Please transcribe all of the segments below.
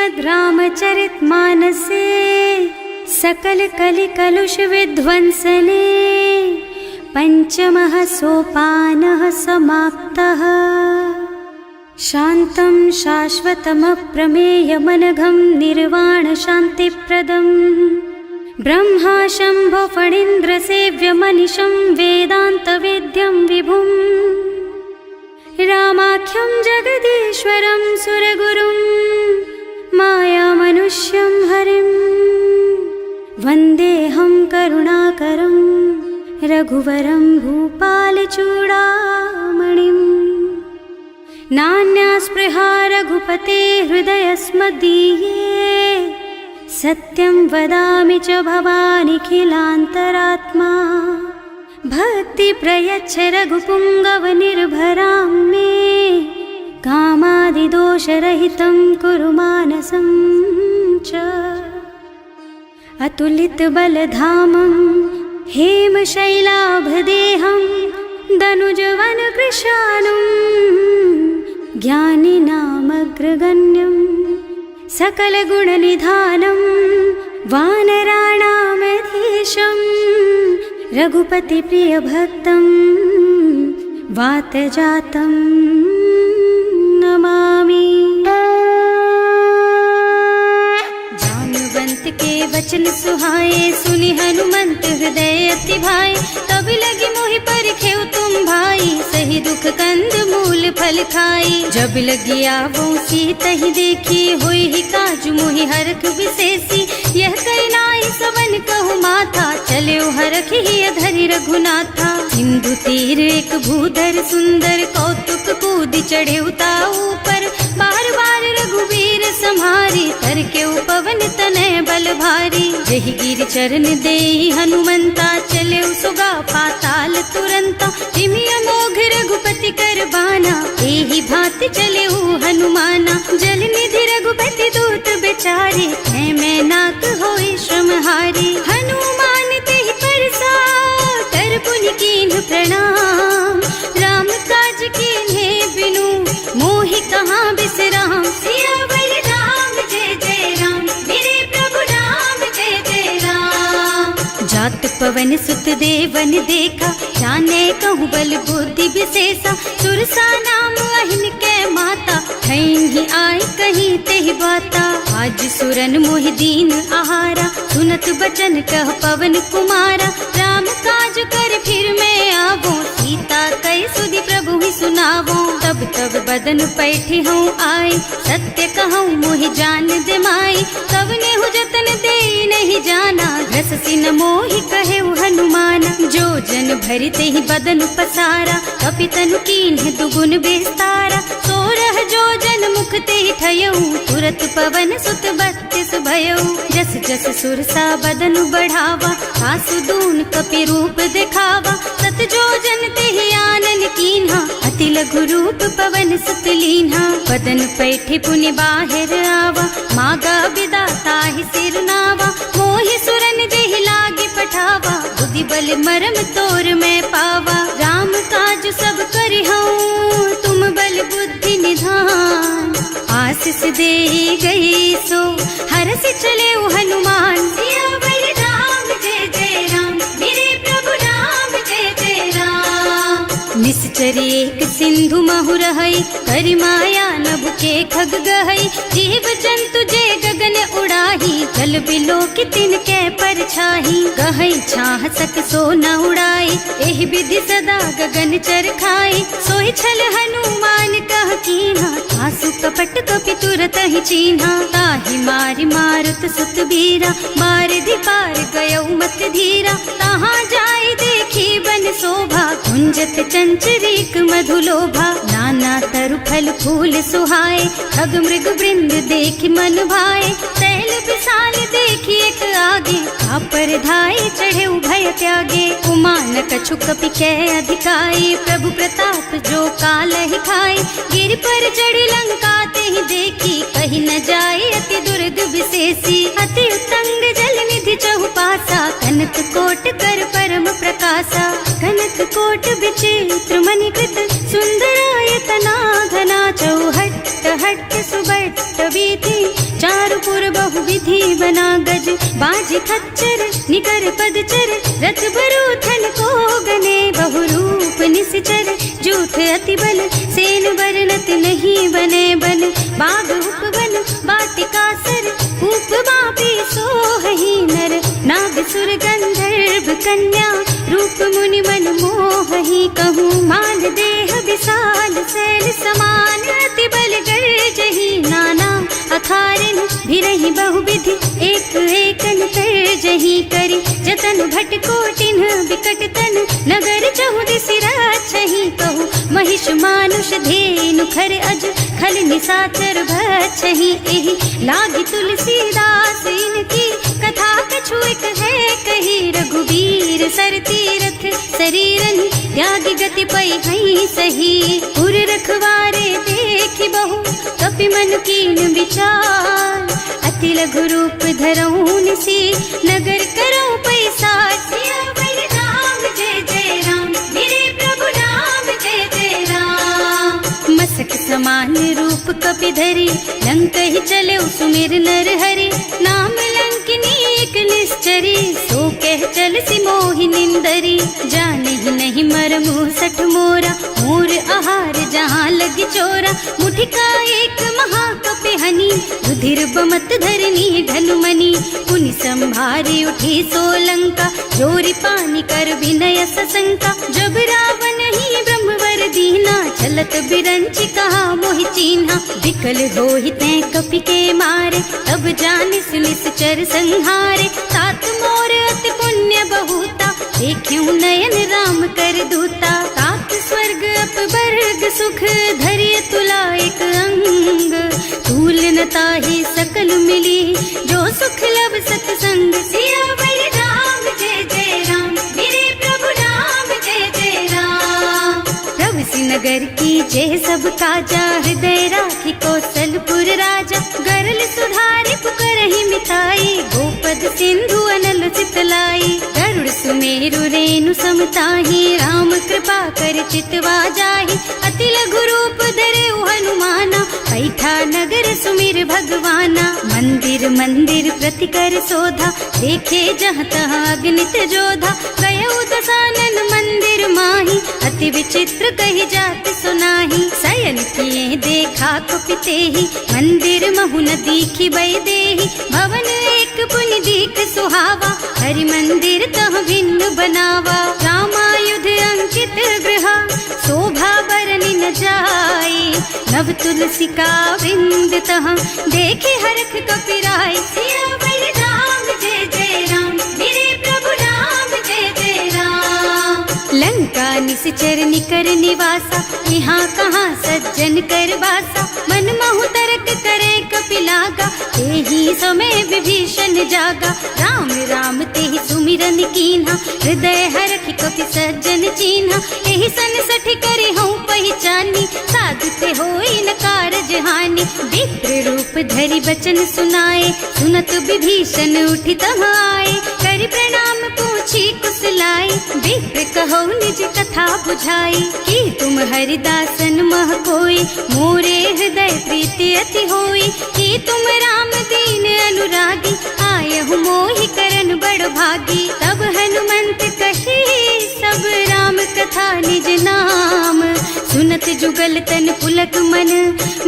श्रीमद् रामचरितमानसे सकल कलि कलुष विध्वंसने पंचमः सोपानः समाप्तः। शान्तं शाश्वतमप्रमेयमनघं निर्वाण शान्तिप्रदम् ब्रह्मा शम्भो फणीन्द्रसेव्यमनिशं वेदान्तवेद्यं विभुम् रामाख्यं जगदीश्वरं सुरगुरुं मायामनुष्यं हरिं वन्देऽहं करुणाकरं रघुवरं भूपालचूडामणिम्। नान्यास्पृहा रघुपते हृदयस्मदीये सत्यं वदामि च भवानिखिलान्तरात्मा। भक्ति प्रयच्छ रघुपुङ्गवनिर्भरां मे कामादिदोषरहितं कुरु मानसं च। अतुलितबलधामं हेमशैलाभदेहं दनुजवनकृशानुं ज्ञानिनामग्रगण्यं सकलगुणनिधानं वानराणामधीशं रघुपतिप्रियभक्तं वातजातं नमामि। जाम्बवंत के वचन सुहाए सुनि हनुमंत हृदय अति भाए। तब लगी मोहि परखेउ तुम भाई सही दुख कंद मूल फल खाई। जब लगी आवो सीतहि देखी होई ही काजु मोहि हरख विशेषी। यह कई नाई सवन कहु माथा चले हरख ही धरि रघुनाथा। सिंधु तीर एक भूधर सुंदर कौतुक कूदि चढ़े उताऊ पर। बार बार रघुवीर सम्हारी तर के पवन तनय बल भारी। जहि गिर चरण देहि हनुमंता चले सुगा पाताल तुरंता। तिमि अमोघ रघुपति कर बाना एहि भांति चले हनुमाना। जल निधि रघुपति दूत बेचारे मैं नाक होई श्रमहारी। हनुमान तेहि परसा कर पुनि कीन्ह प्रणाम। राम काज कीन्हे बिनु मोहि कहाँ बिसराम। सियावर राम जय जय राम मेरे प्रभु राम जय जय राम। जात पवन सुत देवन देखा जाने कहूँ बल बुद्धि विशेषा। सुरसा नाम अहिन के माता ही आय कहीं तेहि बाता। आज सुरन मोहि दीन आहारा सुनत बचन कह पवन कुमारा। राम काज कर फिर मैं आवो सीता कई सुधि प्रभु ही सुनावो। तब तब बदन पैठी हूँ आए सत्य कहूँ मोहि जान दे माई। तब नेहु जतन दे नहीं जाना घस सिन मोहि कहे हनुमाना। जो जन भरि तेहि बदन पसारा कपितनु कीन्ह दुगुन बेस्तारा। सोरह जो जन मुख तेहि ठयऊ तुरत पवन सुत 32 भयऊ। जस जस सुरसा बदन बढ़ावा आसु दून कपि रूप दिखावा। सत जो जन तेहि आनन कीन्हा अति लघु रूप पवन सुत लीन्हा। बदन पैठि पुनि बाहिर आवा मागा बिदा ताहि सिर नावा। मोहि सुरन जेहि लागे पठावा बुद्धि बल मरम तोर मैं पावा। राम काज सब करिहऊँ तुम बल बुद्धि निधान। आशीष दे गई सो हरस चले हनुमान। सियावर राम जय जय राम मेरे प्रभु राम जय जय राम। निश्चर एक सिंधु महु रहई करि माया नभ के खग गहई। जीव जंतु जे गगन उड़ाही जल बिलो की तिनके परछाही। गहई छाह सक सो न उड़ाई एहि विधि सदा गगन चर खाई। सोई छल हनुमान कह कीन्हा आसु कपट कपि तुरत ही चीन्हा। ताहि मारि मारुत सुत बीरा बारिधि पार गयौ मत धीरा। तहाँ जाय देखी बन शोभा कुंजत चंचरीक मधुलोभा। नाना तरु फल फूल सुहाए खग मृग वृंद देखि मन भाए। तैल विशाल देखि एक आगे पर धाय चढ़े भय त्यागे। उमान कछु कपि कै अधिकाई प्रभु प्रताप जो काल ही खाए। गिर पर चढ़ी लंका तेहि देखी कहीं न जाए अति दुर्ग विशेषी। अति उत्तंग जल निधि चहुपासा कनक कोट कर परम प्रकाशा। कनक कोट विचित्र मणिकृत सुंदरायतना घना चौहट्ट हट्ट सुबट्ट बीती, चारु पुर बहु विधि बना गज, बाज खच्चर निकर पदचर, रथ बरूथन को गने, बहु रूप निश्चर, जूठ अति बल, सेन बरनत नहीं बने बन, बाग उपवन बाटिका सर, कूप बापी सोहहि नर, नाग सुर गंधर्व कन्या, रूप मुनि मन मोहहि, कहूँ मान देह विशाल शैल समान, अति बल गर्जहि नाना अखारिन, भिरहि बहुविधि एक एकन तरजहि करि, जतन भट कोटिन बिकट तन, नगर चहुदिसि राछहि, कहूँ महिष मानुष धेनु खर अज, खल निशाचर भक्षहि, एहि लागी तुलसीदास इनकी, कथा कछु एक है कही, रघुवीर सर तीरथ शरीरन, त्यागी गति पै हई सही, उर रखवारे देखि बहु, कपि मन कीन विचार, अति लघु रूप धरऊं निसी, नगर करऊं पैसार, सियावर राम जय जय राम, मेरे प्रभु राम जय जय राम, मसक समान रूप कपि धरि, लंक ही चले सुमिर नर हरि, नाम लंकिनी एक निश्चरी, सो कह चल सी मोहि निंदरी, जाने ही नहीं मरमु सठ मोरा, मोर आहार जहाँ लगी चोरा, मुठिका एक महाकपि हनी, रुधिर बमत धरनी धनुमनी, पुनि संभारी उठी सोलंका, जोरी पानी कर विनय सशंका, जब रावण ही ब्रह्मवर दीना, चलत बिरंची कहा मोहि चीन्हा, विकल होहि तै कपि के मारे, तब जानिस निश्चर संहारे, तात मोर अति पुण्य बहुता, देखियो नयन राम कर दूता, तात स्वर्ग अपवर्ग सुख, धरिय तुला एक अंग, तूल न ताहि सकल मिली, जो सुख लब सतसंग, सियावर राम जय जय राम, मेरे प्रभु राम जय जय राम, प्रभु नगर की जय सब काजा, हृदय राखी कौशलपुर राजा, गरल सुधारि पुकरहि मिताई, गोपद सिंधु अनल चितलाई, गरुड़ सुमेरु रेणु समताहि, राम कृपा कर चितवा जाहि, अति लघु रूप धरे हनुमाना, पैठा नगर सुमिर भगवाना, मंदिर मंदिर प्रति कर शोधा, देखे जहाँ तहाँ अगणित जोधा, गयो दसानन मंदिर माही, अति विचित्र कही जाति सुनाही, शयन किए देखा कुपितेहि, मंदिर महु न दीखि बै देहि, भवन एक पुनि दीख सुहावा, हरि मंदिर तह भिन्न बनावा, रामायुध अंकित गृहा, शोभा बरनि न जाई, नव तुलसी का वृंद तहाँ, देखे हरख कपिराई, सियावर राम जय जय राम, मेरे प्रभु राम जय जय राम, लंका निश्चर निकर निवासा, यहाँ कहाँ सज्जन कर बासा, मन महु तरक करे कपिलागा, तेहि समय विभीषण जागा, राम राम तेहि सुमिरन कीन्हा, हृदय हरखि कपि सज्जन चीन्हा, एहि सन सठि करि हूँ पहचानी, साधु ते होई न कारज हानि, विप्र रूप धरि बचन सुनाए, सुनत विभीषण उठि तहाँ आए, करि प्रणाम पूछी कुशलाई, विप्र कहो निज कथा बुझाई, कि तुम हरिदासन मह कोई, मोरे हृदय प्रीति अति होई, कि तुम राम दीन अनुरागी, आयहु मोहि करन बड़ भागी, तब हनुमंत कही सब राम कथा निज नाम, सुनत जुगल तन पुलक मन,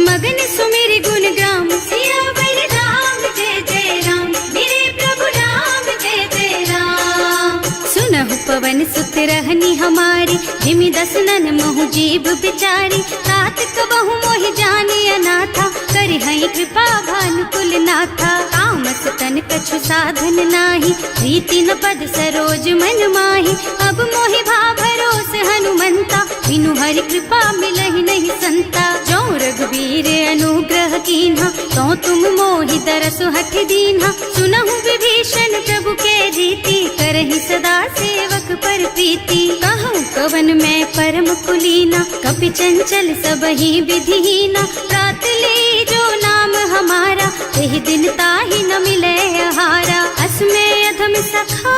मगन सुमिरि गुण ग्राम, सियावर राम जय जय राम, मेरे प्रभु राम जय जय राम, सुनहु पवन सुत रहनी हमारी, जिमि दसनन महु जीव बिचारी, तात कबहु मोहि जानि अनाथा, करि हई कृपा भानुकुल नाथा, तामस तन कछु साधन नाही, प्रीति न पद सरोज मन माही, अब मोहि भा भरोस हनुमंता, बिनु हरि कृपा मिलहि नहीं संता, जो रघुवीर अनुग्रह कीन्हा, तो तुम मोहि दरसु हठ दीन्हा, सुनहु विभीषण प्रभु के रीति, करहि सदा सेवक पर प्रीति, कहूँ कवन मैं परम कुलीना, कपि चंचल सबहि विधिहीना, प्रात ले जो नाम हमारा, तेहि दिन ताहि न मिले आहारा, अस्मै अधम सखा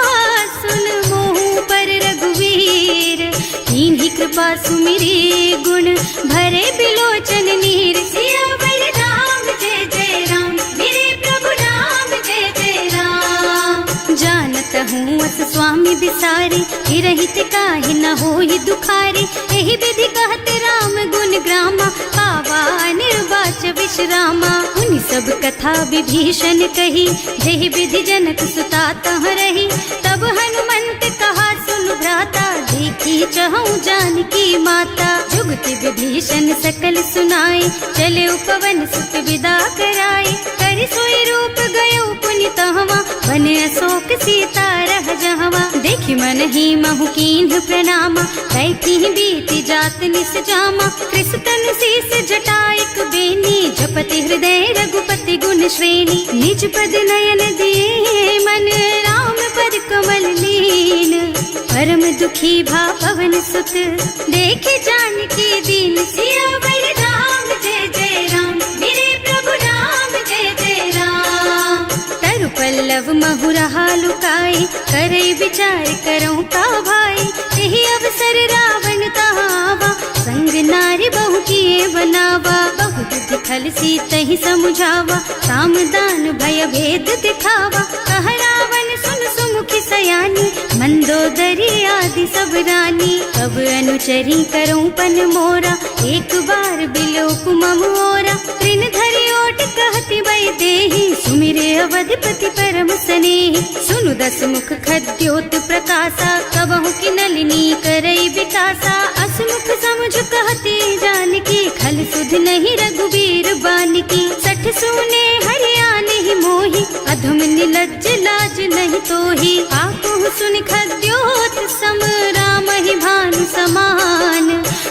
सुन मोहु पर रघुवीर, कीन्ही कृपा सुमिरी गुण भरे बिलोचन नीर, सियावर सारी, हिरहित काहे न होई दुखारी। एहि विधि कहत राम गुण ग्रामा, पावा निर्वाच विश्रामा। उन सब कथा विभीषण कही, जेहि विधि जनक सुता तह रही। तब हनुमंत कहा सुन भ्राता, देखी चहु जानकी माता। जुगति विभीषण सकल सुनाई, चले उपवन सुत विदा कराई। करि सोई रूप गयो पुनि तहवा, बने अशोक सीता रह जहवा। देखि मन ही महु कीन्ह प्रणामा, कैथी बीति जात निस जामा। कृष्ण शीस जटायक बेनी, जपति हृदय रघुपति गुण श्रेणी। निज पद नयन दिए मन, राम पद कमल लीन। परम दुखी भा पवन सुत, देखे जानकी दीन। सियावर राम जय जय राम, मेरे प्रभु राम जय जय राम। तरु पल्लव महुरहा लुकाई, करई विचार करऊं का भाई। यही अवसर रावण तहावा, संग नारी बहु किए बनावा। बहुत दिखल सीतहि समुझावा, काम दान भय भेद दिखावा। कह रावण सुन सुमुखी सयानी, मंदोदरी आदि सब रानी। अब अनुचरी करऊं पन मोरा, एक बार बिलोक मम ओरा। तृण धरि ओट कहति वै देहि, सुमिरे अवधपति परम स्नेहि। सुनु दस मुख खद्योत प्रकाशा, कबहु की नलिनी करई विकासा। असमुख समुझ कहती जानकी, खल सुध नहीं रघुबीर बानकी। सठ सुने हरियाणा ही मोहि, अधम निलज्ज लाज नहीं तोहि। आपहु सुनि खद्योत सम, राम ही भानु समान।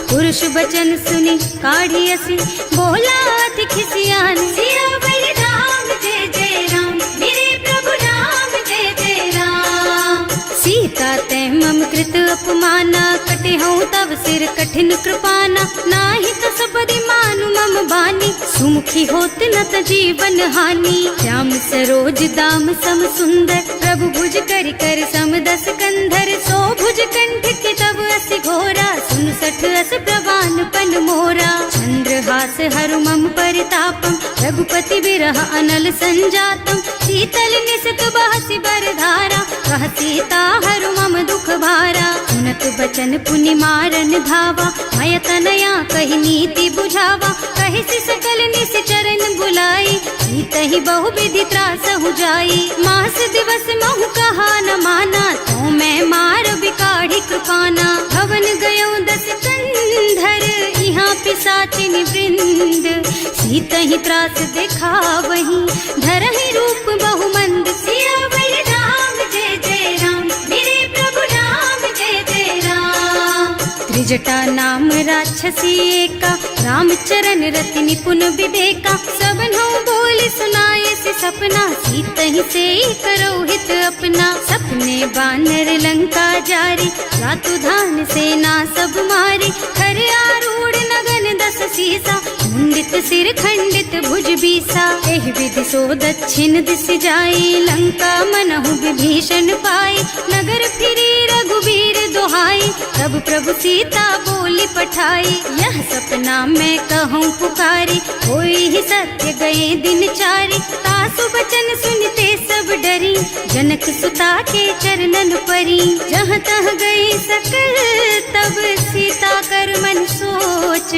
पुरुष बचन सुनि काढ़ी असी, बोला अति खिसियान। सियावर राम जय जय राम, मेरे प्रभु राम जय जय राम। सीता तै मम कृत अपमाना, कटे हूँ तव सिर कठिन कृपाना। नाही तो सबरि मानु मम बानी, सुमुखी होत न त जीवन हानि। श्याम सरोज दाम सम सुंदर, प्रभु भुज कर कर सम दस कंधर। सो भुज कंठ के तब अस घोरा, सुन सठ अस प्रवान पन मोरा। चंद्रहास हरु मम परितापम, रघुपति बिरह अनल संजातम। शीतल निसत बहसि बरधारा, कह सीता हरु मम दुख भारा। सुनत बचन पुनि मारन धावा, मय तनया कहि नीति बुझावा। कहि सकल निस चरण बुलाई, सीतहि बहु विधि त्रासहु जाई। मास दिवस महु कहा न माना, तो मैं मार बिकाढ़ी कृपाना। भवन गयो दस कंधर, यहाँ पिशाचिनी वृंद। सीतहि त्रास देखा वही, धरहि रूप बहु मंद। सियावर राम जय जय राम, मेरे प्रभु राम जय जय राम। त्रिजटा नाम राक्षसी एका, रामचरण रति निपुण विवेका। सबनो बोल सुनाए से सपना, सीतहि से करो हित अपना। सपने बानर लंका जारी, रातु धान सेना सब मारी। खर आरूढ़ नगन दस सीसा, मुंडित सिर खंडित भुज बीसा। एहि विधि सो दक्षिण दिस जाई, लंका मनहु विभीषण पाई। नगर फिरी रघुबीर दुहाई, तब प्रभु सीता बोली पठाई। यह सपना मैं कहूँ पुकारी, होई ही सत्य गए दिन चारी। तासु बचन सुनते सब डरी, जनक सुता के चरणन परी। जहाँ तह गई सकल तब सीता कर मन सोच।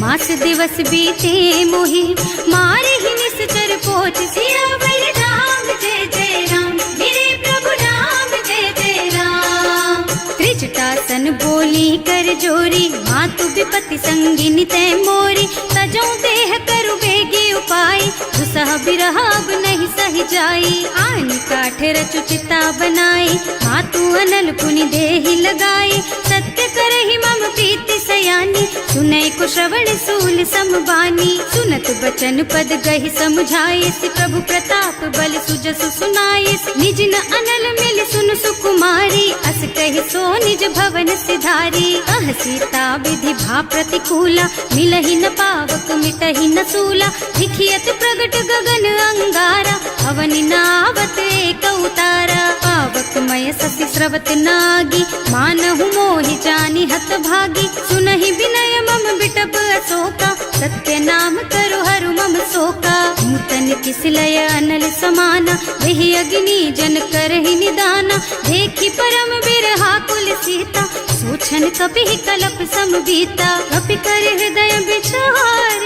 मास दिवस बीते मोहि, मारे ही निश्चर पोच। सियावर राम जय जय राम, मेरे प्रभु राम जय जय राम। त्रिजटासन बोली कर जोरी, मातु विपति संगिनी तै मोरी। तजो देह करु बेगी उपाय, दुसह बिरह अब नहीं सही जाई। आन काठ रचु चिता बनाई, मातु अनल पुनि देहि लगाई। सत्य करहि मम प्रीति सयानी, सुनै को श्रवण सूल समबानी। सुनत बचन पद गहि समुझाइस, प्रभु प्रताप बल सुजसु सुनाइस। निज न अनल मिल सुन सुकुमारी, अस कहि सो निज भवन सिधारी। अह सीता विधि भा प्रतिकूला, मिलहि न पावक मिटहि न सूला। दिखियत प्रगट गगन अंगारा, अवनि नावत एक उतारा। पावक मय ससि स्रवत नागी, मानहु मोहि जानि हत भागी। सुनहि विनय मम बिटप अशोका, सत्य नाम करु हरु मम शोका। नूतन किसलय अनल समाना, वही अग्नि जन करहि निदाना। देखि परम बिर क्षण कपि कलप सम बीता। कपि कर हृदय विचार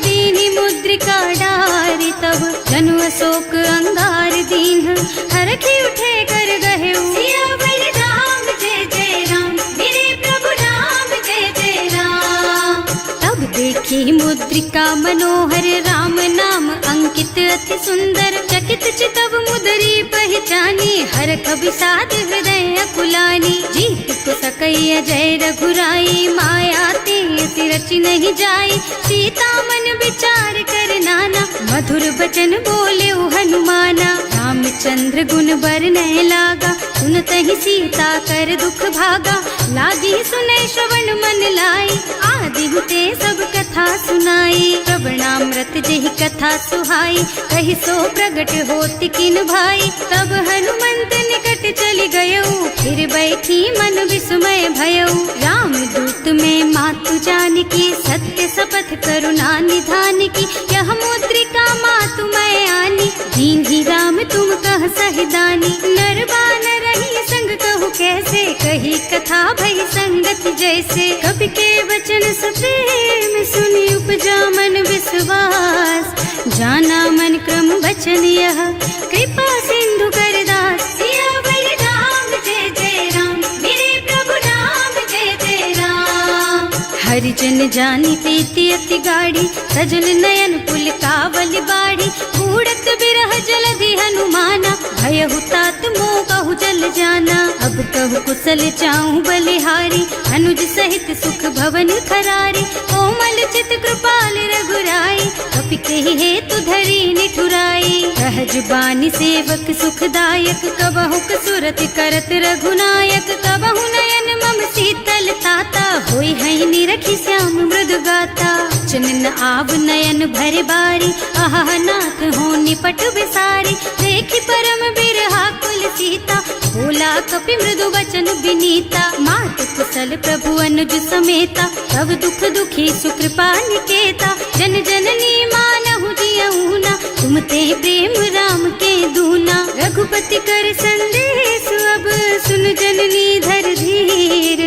दीनि मुद्रिका डारि, तब जनु अशोक अंगार दीन हरखि उठे कर गहेउ। सियावर राम जय जय राम, मेरे प्रभु राम जय जय राम। तब देखी मुद्रिका मनोहर, राम नाम अंकित अति सुंदर। चकित चितव मुदरी पहचानी, हरख विषाद हृदय अकुलानी। जीत को सकई अजय रघुराई, माया ते अति रचि नहीं जाई। सीता मन विचार कर नाना, मधुर बचन बोले हनुमाना। रामचंद्र गुण बरनय लागा, सुनतहि सीता कर दुख भागा। लागी सुनै श्रवण मन लाई, आदि ते सब कथा सुनाई। प्रवणामृत जेहि कथा सुहाई, कहि सो प्रगट होति किन भाई। तब हनुमंत निकट चली गयऊ, फिर बैठी मन विस्मय भयऊ। राम दूत में मातु जानकी, सत्य शपथ करुणा निधान की। यह मुद्रिका मातु मैं आनी, दीन्ही राम तुम कह सहिदानी। नर बानर रही संग कहु कैसे, कही कथा भई संगति जैसे। कवि के वचन सप्रेम सुनि उपजा मन विश्वास। जाना मन क्रम वचन यह, कृपा सिंधु कर दास। सियावर राम जय जय राम, मेरे प्रभु राम जय जय राम। हरिजन जानी प्रीति अति गाढ़ी, सजल नयन पुल कावल बाड़ी। बूढ़त बिरह जलधि हनुमाना, भयहु तात मोह कहु जल जाना। अब कहु कुशल चाहूं बलिहारी, अनुज सहित सुख भवन खरारी। कोमल चित कृपाल रघुराई, कपि कहि हेतु धरी निठुराई। सहज बानी सेवक सुखदायक, कबहु सुरत करत रघुनायक। कबहु नयन मम शीतल ताता, होई है निरखि श्याम मृदु गाता। चनन आव नयन भरे बारी, आहा नाथ हो निपट बिसारी। देखि परम बिरहा कुल सीता, बोला कपि मृदु वचन विनीता। मात कुशल प्रभु अनुज समेता, तब दुख दुखी सुकृपा निकेता। जन जननी मानहु जियऊना, तुम ते प्रेम राम के दूना। रघुपति कर संदेश अब सुन जननी धर धीर।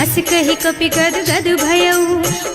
अस कहि कपि गद गद भयऊ,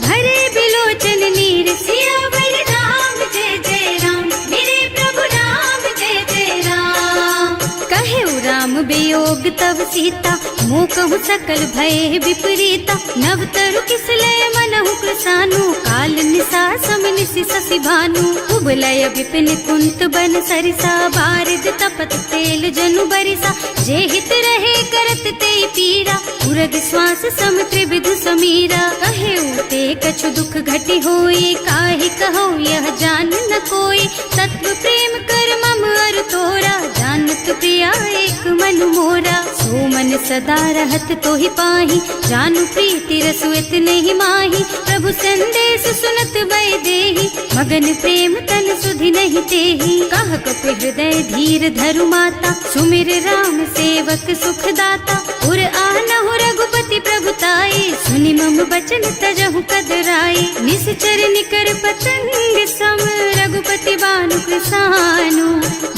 भरे बिलोचन नीर। सियावर राम जय जय राम, मेरे प्रभु राम जय जय राम। कहेउ राम वियोग तब सीता, मोह कहु सकल भय विपरीता। नव तरु किस लय मनहु कृसानु, काल निसा सम निसि शशि भानु। उबलय विपिन कुंत बन सरिसा, बारिद तपत तेल जनु बरिसा। जे हित रहे करत ते पीरा, उरग श्वास सम त्रिविधु समीरा। कहेउ ते कछु दुख घटि होई, काहि कहो यह जान न कोई। तत्व प्रेम कर मम अर तोरा, जानत प्रिया एक मन मोरा। सो मन सदा रहत तोहि पाहि, जानु प्रीति रसु इतने ही माही। प्रभु संदेश सुनत वै देहि, मगन प्रेम तन सुधि नहीं तेहि। कह कपि हृदय धीर धरु माता, सुमिर राम सेवक सुख दाता। उर आनहु रघुपति प्रभुताई, सुनि मम बचन तजहु कदराई। निश्चर निकर पतंग सम, रघुपति बानु कृसानु।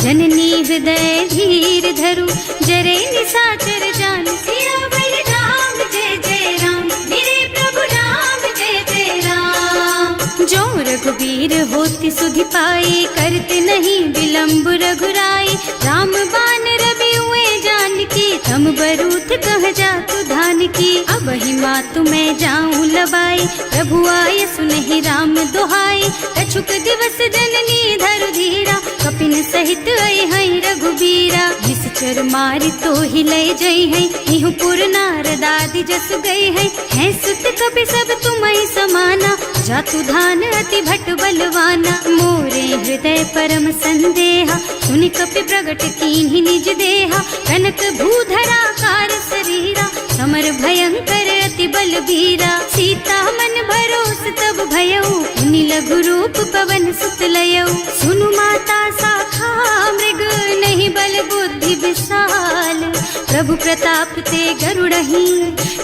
जननी हृदय धीर धरु, जरे निशाचर जानु। सियावर राम जय जय राम, मेरे प्रभु राम जय जय राम। जो रघुबीर होति सुधि पाई, करते नहीं विलम्ब रघुराई। राम बान रवि हुए जानकी, थम बरूथ कह जातु धान की। अब ही मातु मैं जाऊं लबाई, प्रभु आय सुनहि राम दुहाई। कछुक दिवस जननी धरु धीरा, कपिन सहित आई है रघुबीरा। निश्चर मारि तो ही लय जई है, इहु पुर नारद आदि जस गई है। सुत कपि सब तुम्हि समाना, जातु धान अति भट बलवाना। मोरे हृदय परम संदेहा, सुनि कपि प्रगट कीन्हि निज देहा। कनक भूधरा कार शरीरा, समर भयंकर अति बलबीरा। सीता मन भरोस तब भयऊ, मुनि लघु रूप पवन सुत लयऊ। सुनु माता शाखा मृग, नहीं बल बुद्धि विशाल। प्रभु प्रताप ते गरुड़हि,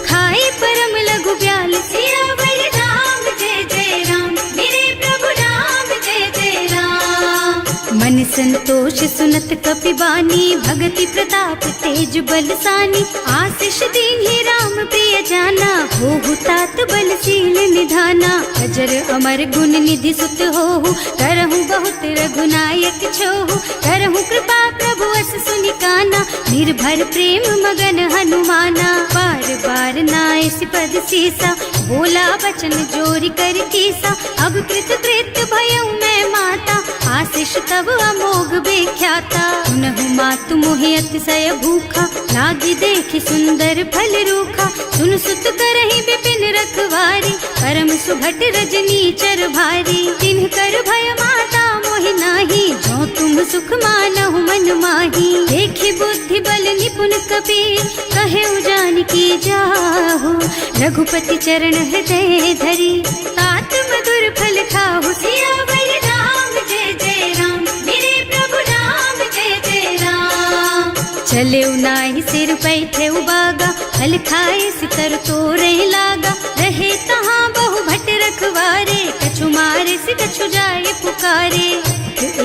खाई परम लघु ब्याल। सियावर राम जय जय राम, मेरे प्रभु राम जय जय राम। मन संतोष सुनत कपिबानी, भगति प्रताप तेज बलसानी। आशीष दीन्ही राम प्रिय जाना, होहु तात बलशील निधाना। अजर अमर गुण निधि सुत होहु, करहु बहुत रघुनायक छोहु। करहु कृपा प्रभु अस सुनि काना, निर्भर प्रेम मगन हनुमाना। बार बार नाय सिपद सीसा, बोला बचन जोरी कर कीसा। अब कृत कृत भयउ मैं माता, आशीष तब अमोघ बेख्याता। सुनहु मातु मोहि अतिशय भूखा, लागी देखि सुंदर फल रूखा। सुन सुत करहि विपिन रखवारी, परम सुभट रजनी चर भारी। तिन्ह कर भय माता मोहि नाही, जो तुम सुख मानहु मन माही। देखि बुद्धि बल निपुण कबीर, कहे जानकी जाहु। रघुपति चरण हृदय धरी, तात मधुर फल खाहु। सियावर राम जय जय राम, मेरे प्रभु राम जय जय राम। चले नाहि सिर बैठे बागा, फल खाए सितर तोरे लागा। रहे तहाँ बहु भट रखवारे, कछु मारे से कछु जाए पुकारे।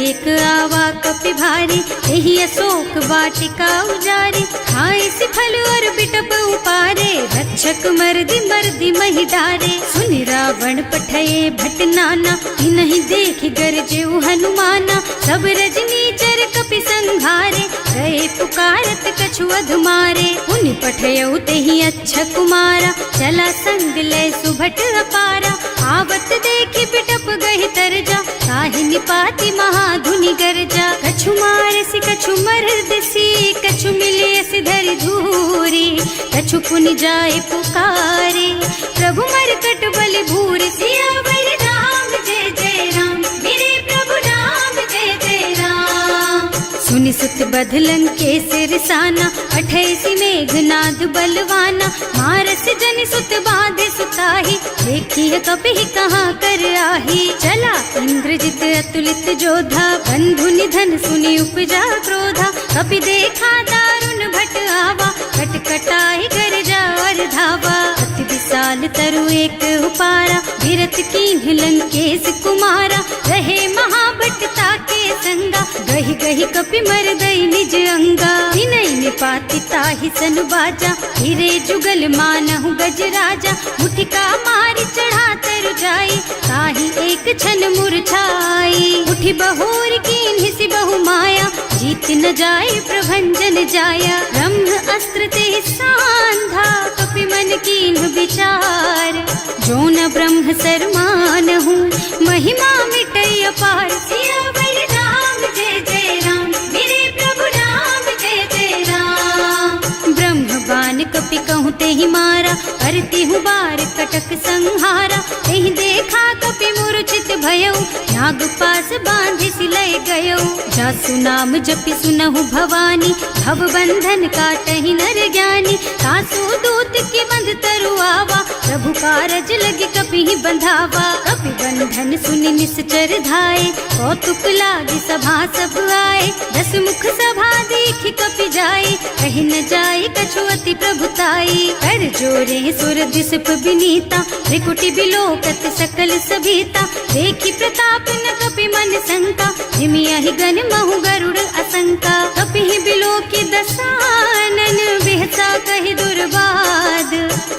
एक आवा कपि भारी, यही अशोक वाटिका उजारी। खाए से फल और बिटप उपारे, रक्षक मर्दि मर्दि महि डारे। सुनि रावण पठये भट नाना, नहीं देखि गरजे हनुमाना। सब रजनी चर कपि संघारे, गए पुकारत कछु अधुमारे। उनि पठयउ तेहि अच्छा कुमारा, चला संग ले सुभट अपारा। आवत देखि बिटप गहि तरजा, ताहि निपाति महाधुनि गरजा। कछु मारसि कछु मरदसी, कछु मिलियसि धरि धूरी। कछु पुनि जाए पुकारे, प्रभु मरकट बलि भूरि। सियावर राम जय जय राम, मेरे प्रभु राम जय जय राम। सुनि सुत बधलन के सिरसाना, अठैसी मेघनाद बलवाना। मारस जनि सुत बाधे सुताही, देखी है कपि कहाँ कर आही। चला इंद्रजित अतुलित जोधा, बंधु निधन सुनि उपजा क्रोधा। कपि देखा दारुण भट आवा, कटकटाई गरजा और धावा। अति विशाल तरु एक उपारा, विरत कीन्ह लंकेश कुमारा। रहे महाभट ताके संगा, गहि गहि कपि मर गई निज अंगा। विनय निपाति ताहि सन बाजा, हिरे जुगल मानहु गज राजा। मुठिका मारि चढ़ा तरु जाई, ताहि एक छन मुरझाई। उठि बहोर कीन्ह सि बहु माया, जीत न जाए प्रभंजन जाया। ब्रह्म अस्त्र ते सांधा, कपि मन कीन्ह विचार। जो न ब्रह्म सर मानहु, महिमा मिटै अपार। सियावर राम जय जय राम, मेरे प्रभु राम जय जय राम। ब्रह्म बान कपि कहूँ तेहि मारा, करती हूँ बार कटक संहारा। तेहि देखा कपि मूर्छित भयउ, नाग पास बांधि सिलय गयउ। जासु नाम जपि सुनहु भवानी, भव बंधन काटहि नर ज्ञानी। सासु दूत के बंध तरु आवा, प्रभु कारज लगे कपि बंधावा। कपि बंधन सुनि निश्चर धाये, कौतुक लागे सभा सब आए। दस मुख सभा देखि कपि जाए, कहि न जाए कछु अति प्रभुताई। कर जोरे सुर दिसप विनीता, त्रिकुटि बिलोकत सकल सभीता। देखि प्रताप न कपि मन शंका, जिमियहि गण महु गरुड़ असंका। कपि बिलोकि दसानन, बिहसा कहि दुर्बाद।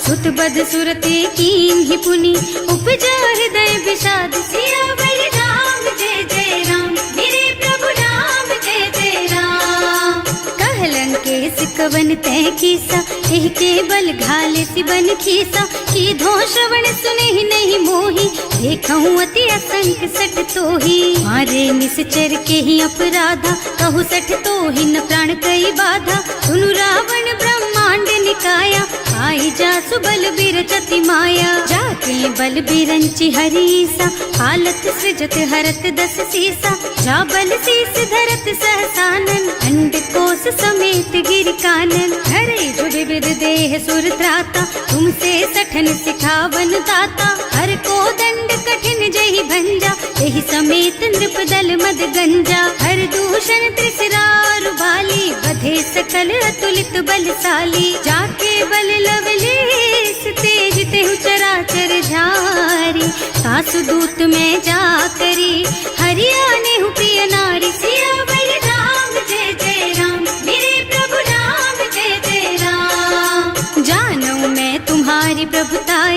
सुत बध सुरते कीन्हि पुनि, उपजा हृदय विषाद। सियावर राम जय जय राम, मेरे प्रभु राम जय जय राम। कह लंकेश कवन तै कीसा, एहि के बल घाले सि बन खीसा। कीधो श्रवण सुनेहि नहीं मोहि, देखहु अति असंख सठ तोहि। मारे निश्चर के ही अपराधा, कहु सठ तोहि न प्राण कई बाधा। सुनु रावण ब्रह्मांड निकाया, आई जासु बल बिरचति माया। जाके बल बिरंचि हरीसा, हालत सृजत हरत दस सीसा। जा बल शीस धरत सहसानन, अंड कोस समेत गिर कानन। हरे जुग विद देह सुर त्राता, तुमसे सठन सिखावन दाता। हर को दंड कठिन जहि भंजा, एहि समेत नृप दल मद गंजा। हर दूषण त्रिसरार बाली, बधे सकल अतुलित बलशाली। जाके बल लवलेस तेज तेहु चराचर झारी। सासु दूत में जा करी, हरियाणे हु प्रिय नारी। सियावर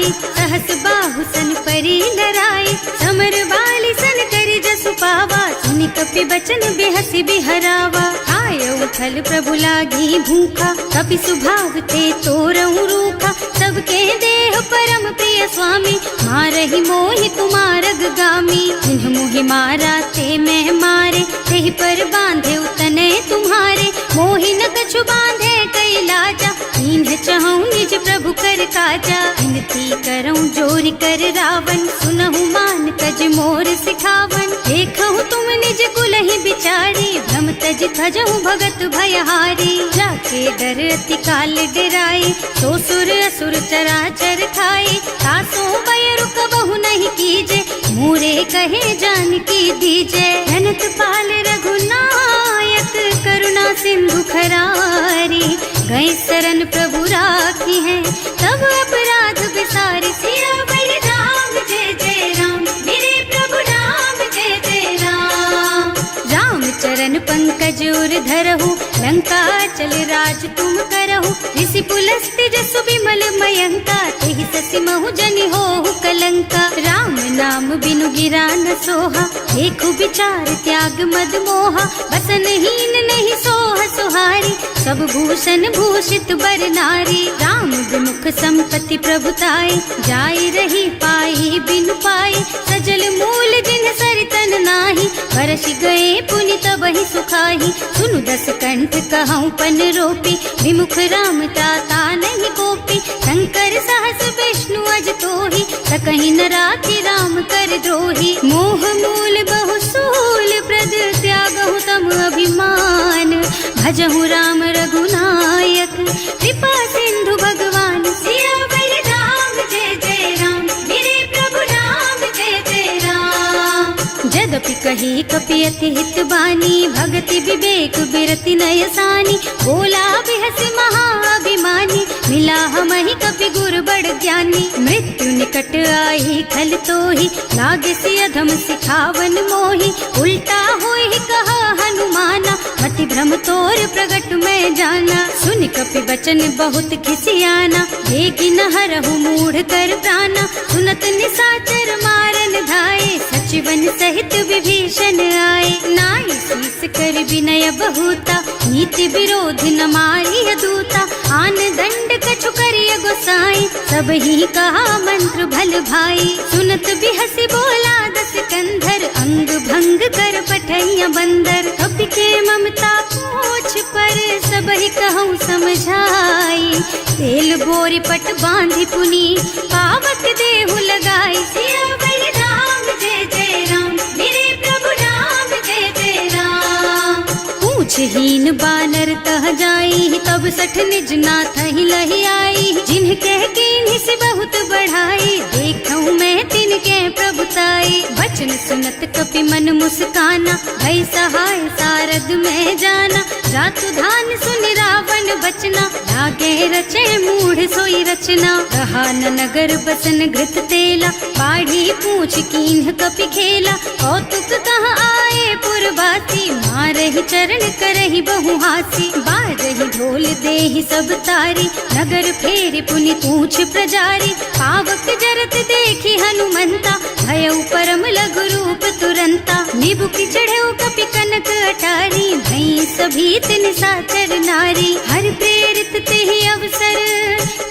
आई, सहस बाहु सन परी लराई, समर बाली सन करी जसु पावा, सुनि कपि बचन बेहसी बिहरावा। आयऊ फल प्रभु लागी भूखा, कपि सुभाव ते तोरऊ रूखा, सबके देह परम प्रिय स्वामी, मारहि मोहि तुमारग गामी। जिन्ह मोहि मारा ते मैं मारे, तेहि पर बांधे उतने तुम्हारे, मोहि न कछु बांधे कई लाजा, इन्ह चहूँ निज प्रभु कर काजा। विनती करऊँ जोरि कर रावण, सुनहु मान कज मोर सिखावन, देखहु तुम निज कुलहि बिचारी, भ्रम तज थजहु भगत भयहारी। जाके डर अति काल डराई, सो सुर असुर चराचर खाए, तासो भय रुक बहु नहीं कीजे, मोरे कहे जानकी दीजे। जनत पाल रघुनायक, करुणा सिंधु खरारी, गए शरण प्रभु राखी है, तब अपराध बिसारी। सियावर राम जय जय राम, मेरे प्रभु राम जय जय राम। राम चरण पंकज उर धरहु, लंका चल राज तुम करहु, ऋषि पुलस्त्य जसु बिमल मयंका, तेहि ससि महु जनि होहु कलंका। राम नाम बिनु गिरा न सोहा, देखु विचार त्याग मद मोहा, बसन हीन नहीं सोह सुहारी, सब भूषण भूषित बर नारी। राम विमुख संपत्ति प्रभुताई, जाई रही पाई बिनु पाई, सजल मूल जिन सरितन नाही, बरस गए पुनि तबहि सुखाही। सुनु दस कंठ कहऊँ पन रोपी, विमुख राम ताता नहीं कोपी, शंकर सहस विष्णु अज तोहि, सकहि न राखि राम कर द्रोही। मोह मूल बहु सूल प्रद, त्यागहु तम अभिमान, भजहु राम रघुनायक, कृपा सिंधु भगवान। सियावर राम जय जय राम, मेरे प्रभु राम जय जय राम। जदपि कही कपि अति हित बानी, भगति विवेक बिरति नय सानी, बोला बिहस महाअभिमानी, मिला हमहि कपि गुर बड़ ज्ञानी। मृत्यु निकट आई खल तोहि, लागे सि अधम सिखावन मोहि, उल्टा होहि कहा हनुमाना, मति भ्रम तोर प्रगट मैं जाना। सुन कपि बचन बहुत खिसियाना, देगी न हरहु मूढ़ कर प्राणा, सुनत निशाचर मारन धाये, सचिवन सहित विभीषण आए। नाई शीस कर विनय बहुता, नीति विरोध न मारिय दूता, आन दंड कछु करिय गोसाई, सब ही कहा मंत्र भल भाई। सुनत बिहसी बोला दस कंधर, अंग भंग कर पठैया बंदर, कपि के ममता पूछ पर, सब ही कहूँ समझाई। तेल बोरी पट बांधि पुनी, पावक देहु लगाई। सियावर राम जय जय राम, मेरे प्रभु राम जय जय राम। पूछहीन बानर तह जाई, तब सठ निज नाथ ही लही आई, जिन्ह कह कीन्ही से बहुत बढ़ाई, देखऊँ मैं तिनके प्रभुताई। वचन सुनत कपि मन मुस्काना, भई सहाय सारद में जाना, जातु धान सुन रावण बचना, लागे रचे मूढ़ सोई रचना। कहा न नगर बसन घृत तेला, बाढ़ी पूछ कीन्ह कपि खेला, कौतुक कहाँ आए पुरवासी, मारहि चरण करहि बहु हासी। बारहि ढोल देहि सब तारी, नगर फेरि पुनि पूछ प्रजारी, पावक जरत देखि हनुमंता, भयउ परम लघु रूप तुरंता। निबुकि चढ़ऊ कपि कनक अटारी, भई सभीत निशाचर नारी। हर प्रेरित तेहि अवसर,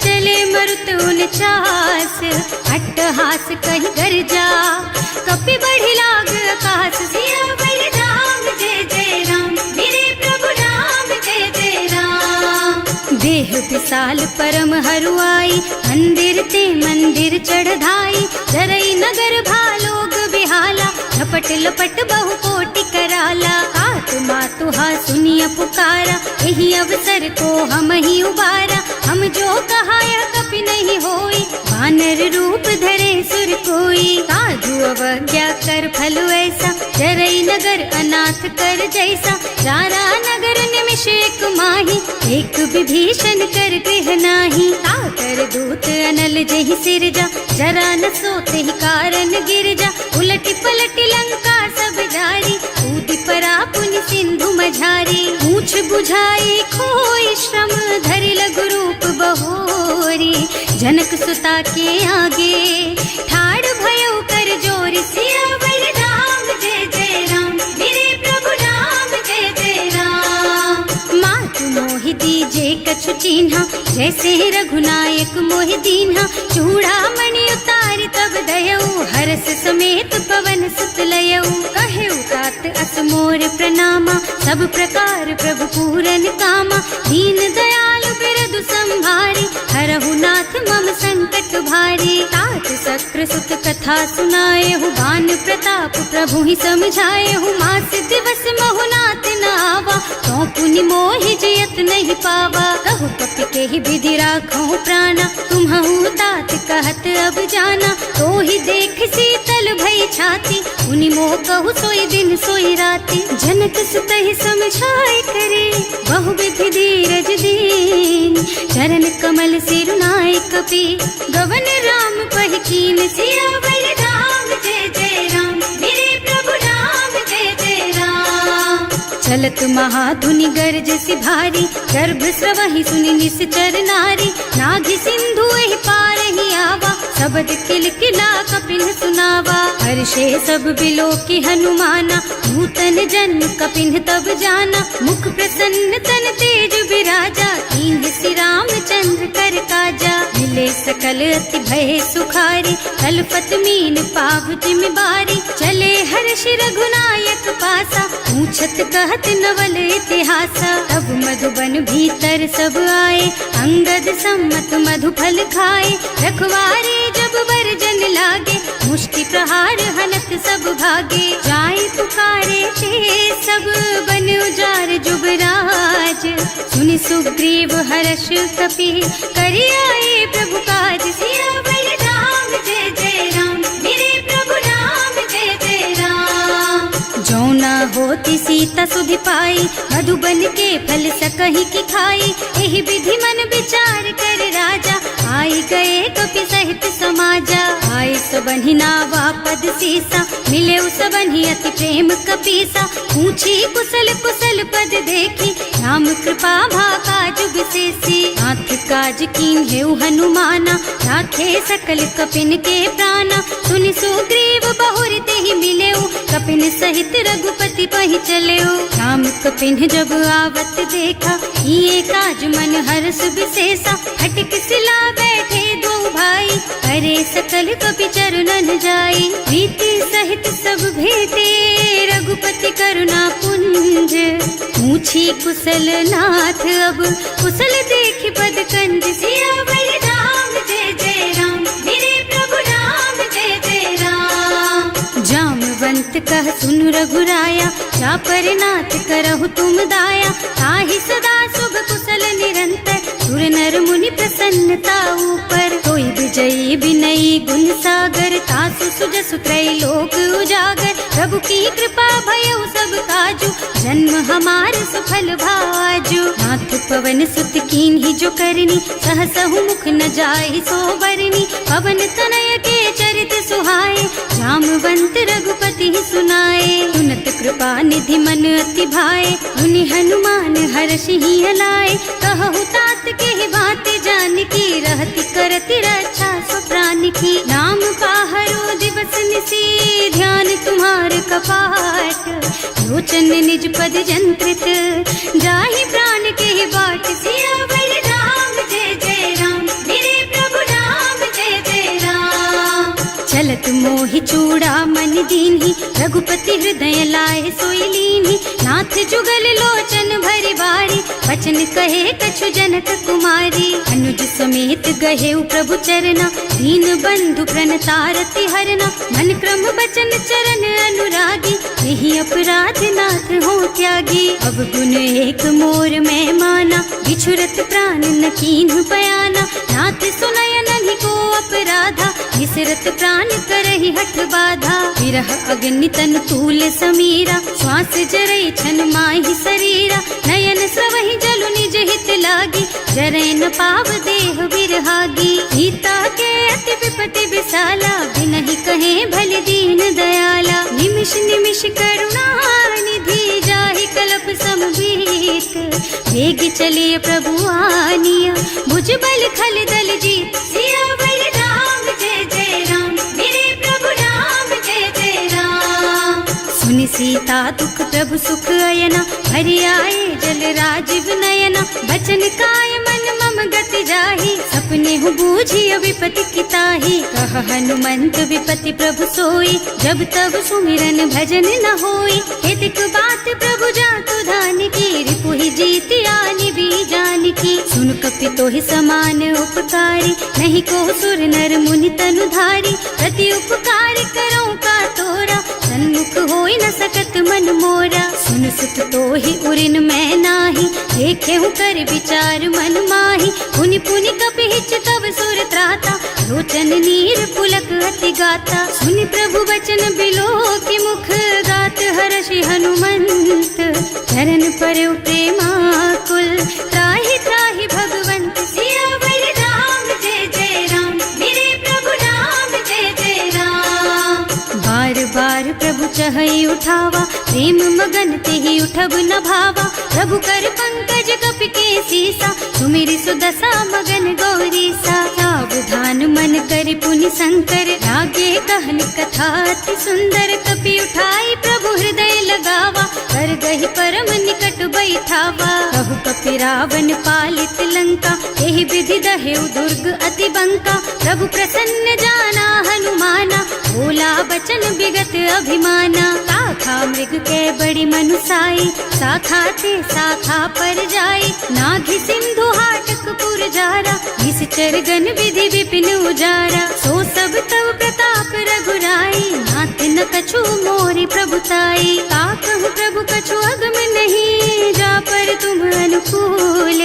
चले मरुत उनचास, अट्टहास कहि गर्जा, कपि बढ़ि लाग आकाश। सियावर राम जय जय राम, मेरे प्रभु राम जय जय राम। देह विशाल परम हरुआई, मंदिर ते मंदिर चढ़ाई, जरई नगर भालोग बिहाला, झपट लपट बहु कोटि कराला। आत्मा तुहा सुनिय पुकारा, यही अवसर को हम ही उबारा, हम जो कहा यह कपि नहीं होई, वानर रूप धरे सुर कोई। साधु अवज्ञा कर फल ऐसा, जरई नगर अनाथ कर जैसा, सारा नगर निमिष एक माही, एक विभीषण कर गृह नाही। ताकर दूत अनल जहि सिरजा, जरा न सोते ही कारण गिर जा, उलटी पलटी लंका सब जारी, कूदि परा पुनि सिंधु मझारी। पूछ बुझाई खोई श्रम, धरि लघु रूप बहोरी, जनक सुता के आगे ठाड़ भयो कर जोर सियावर राम जय जय राम मेरे प्रभु राम जय जय राम। मात मोहि दीजे कछु चिन्हा जैसे रघुनायक मोहि दीन्हा चूड़ा मणि उतारि तब दयऊ हरस समेत पवन सुत लयऊ कहेऊ तात अस मोर प्रणामा सब प्रकार प्रभु पूरन कामा दीन दयालु बिरदु संभारी हरहु नाथ मम संकट भारी। तात सक्र सुत कथा सुनाए हूँ बान प्रताप प्रभु ही समझाए हूँ मास दिवस महु नाथ न आवा तो पुनि मोहि जियत नहीं पावा कहु कपि के ही विधि राखो प्राणा तुम्हु तात कहत अब जाना तो ही देख शीतल भई छाती उनि मोह कहु सोई दिन सोई राती। जनक सुत ही समझाए करे बहु विधि धीरज दीन चरण कमल सिरुनाए कपि गवन राम पहि कीन सियावर राम जय जय राम मेरे प्रभु राम जय जय राम। चलत महाधुनि गर्ज सि भारी गर्भ स्रवहि सुनि निश्चर नारी नाभि सिंधु एहि पार ही आवा शब्द किलकिला कपिन सुनावा हर्षे सब बिलो की हनुमाना नूतन जन्म कपिन तब जाना मुख प्रसन्न तन तेज विराजा कीन श्री रामचंद्र कर काजा मिले सकल अति भय सुखारी कलपत मीन पाव जिम्मेवारी चले हर्ष रघुनायक पासा पूछत कहत नवल इतिहासा तब मधुबन भीतर सब आए अंगद सम्मत मधु फल खाए रखवारे जब वर्जन लागे मुष्टि प्रहार हनत सब भागे जाए पुकारे थे सब बन उजार जुबराज सुनि सुग्रीव हर्ष कपि करि आए प्रभु काज सियावर राम जय जय राम मेरे प्रभु राम जय जय राम। जौना होती सीता सुधि पाई मधुबन के फल सकहि की खाई एहि विधि मन विचार कर राजा आई गए कपि सहित समाजा आए सबन्हि नावा पद सीसा मिले सबन्हि अति प्रेम कपीसा पूछी कुशल कुशल पद देखी राम कृपा भाका जुग सेसी नाथ काज कीन हेउ हनुमाना राखे सकल कपिन के प्राणा सुनि सुग्रीव बहुर तेहि मिलेउ कपिन सहित रघुपति पहि चलेउ राम कपिन जब आवत देखा ये काज मन हर्ष विशेषा हटिक सिला बैठे दो भाई करे सकल कपि चरणन जाई प्रीति सहित सब भेटे रघुपति करुणा पुंज पूछी कुशल नाथ अब कुशल देखि पद कंज सियावर राम जय जय राम मेरे प्रभु राम जय जय राम। जामवंत कह सुन रघुराया जा पर नाथ करहु तुम दाया ताहि सदा शुभ कुशल निरंतर सुर नर मुनि प्रसन्नता ऊपर कोई विजयी विनयी गुण सागर तासु सुजसु त्रैलोक उजागर प्रभु की कृपा भयउ सब काजू जन्म हमार सुफल भाजू नाथ पवन सुत कीन ही जो करनी सहसहु मुख न जाहि सो बरनी पवन तनय के चरित सुहाए जामवंत रघुपति सुनाए सुनत कृपा निधि मन अति भाए मुनि हनुमान हर्षि ही हलाए कहु तात के ही बात जान की रहती करती रक्षा सो प्राण की नाम पाहरो दिवस निसी ध्यान तुम्हार कपाट लोचन निज पद जंत्रित जाहि प्राण के ही बाट सियावर राम जय जय राम मेरे प्रभु राम जय जय राम। चलत मोहि चूड़ा मन दीन्ही रघुपति हृदय लाए सोई लीन्ही नाथ जुगल लोचन भरि बारी वचन कहे कछु जनक कुमारी अनुज समेत गहे प्रभु चरना दीन बंधु प्रणतारति हरना मन क्रम बचन चरण अनुरागी यही अपराध नाथ हो त्यागी अब गुण एक मोर मैं माना बिछुरत प्राण न कीन्ह बयाना नाथ सुनय नहीं को अपराधा विसरत प्राण करहि हठ बाधा विरह अग्नि तन तूल समीरा श्वास जरई छन माहि शरीरा नयन स्रवहि जलु निज हित लागी जरै न पाव देह विरहागी सीता के अति विपति विशाला बिनहि कहे भल दीन दयाला निमिष निमिष करुणा निधि जाहि कलप समबीत वेग चलिए प्रभु आनिया भुज बल खल दल जीत सुनि सीता दुख प्रभु सुख अयना, भरि आए जल राजीव नयना। बचन काय मन मम गति जाहि, सपने हूँ बूझिय विपति किताहि। कह हनुमंत विपति प्रभु सोई, जब तब सुमिरन भजन न होई। हेतिक बात प्रभु जातु धान की, रिपुहि जीति आनि भी जानकी। सुन कपि तोहि समान उपकारी, नहीं को सुर नर मुनि तनु धारी। प्रति उपकार करो का तोरा, सन्मुख होई न सकत मन मोरा। सुन सुत तोहि उरिन मैं नाही, देखे हूँ कर विचार मन माही। पुनि पुनि कपि हिच तब सुर त्राता, लोचन नीर पुलक अति गाता। सुनि प्रभु बचन बिलो की मुख, गात हर्षि हनुमंत चरण पर प्रेमाकुल। त्राहि त्राहि भगवंत सियावर राम, जय जय राम मेरे प्रभु राम, जय जय राम। बार बार प्रभु चहई उठावा, प्रेम मगन तेहि उठब न भावा। प्रभु कर पंकज कपि के सीसा, सुमिरि सुदशा मगन गौरीसा। सावधान मन करि पुनि शंकर, लागे कहन कथा अति सुंदर। कपि उठाई प्रभु हृदय लगावा, कर गहि परम निकट बैठावा। कहु कपि रावण पालित लंका, एहि विधि दहेउ दुर्ग अति बंका। प्रभु प्रसन्न जाना हनुमाना, बोला बचन विगत अभिमाना। शाखा मृग के बड़ी मनुसाई, शाखा ते शाखा पर जाई। नाघि सिंधु हाटक पुर जारा, निश्चर गण विधि विपिन उजारा। सो सब तव प्रताप रघुराई, नाथ न कछु मोरि प्रभुताई। का कहूँ प्रभु कछु अगम नहीं, जा पर तुम अनुकूल।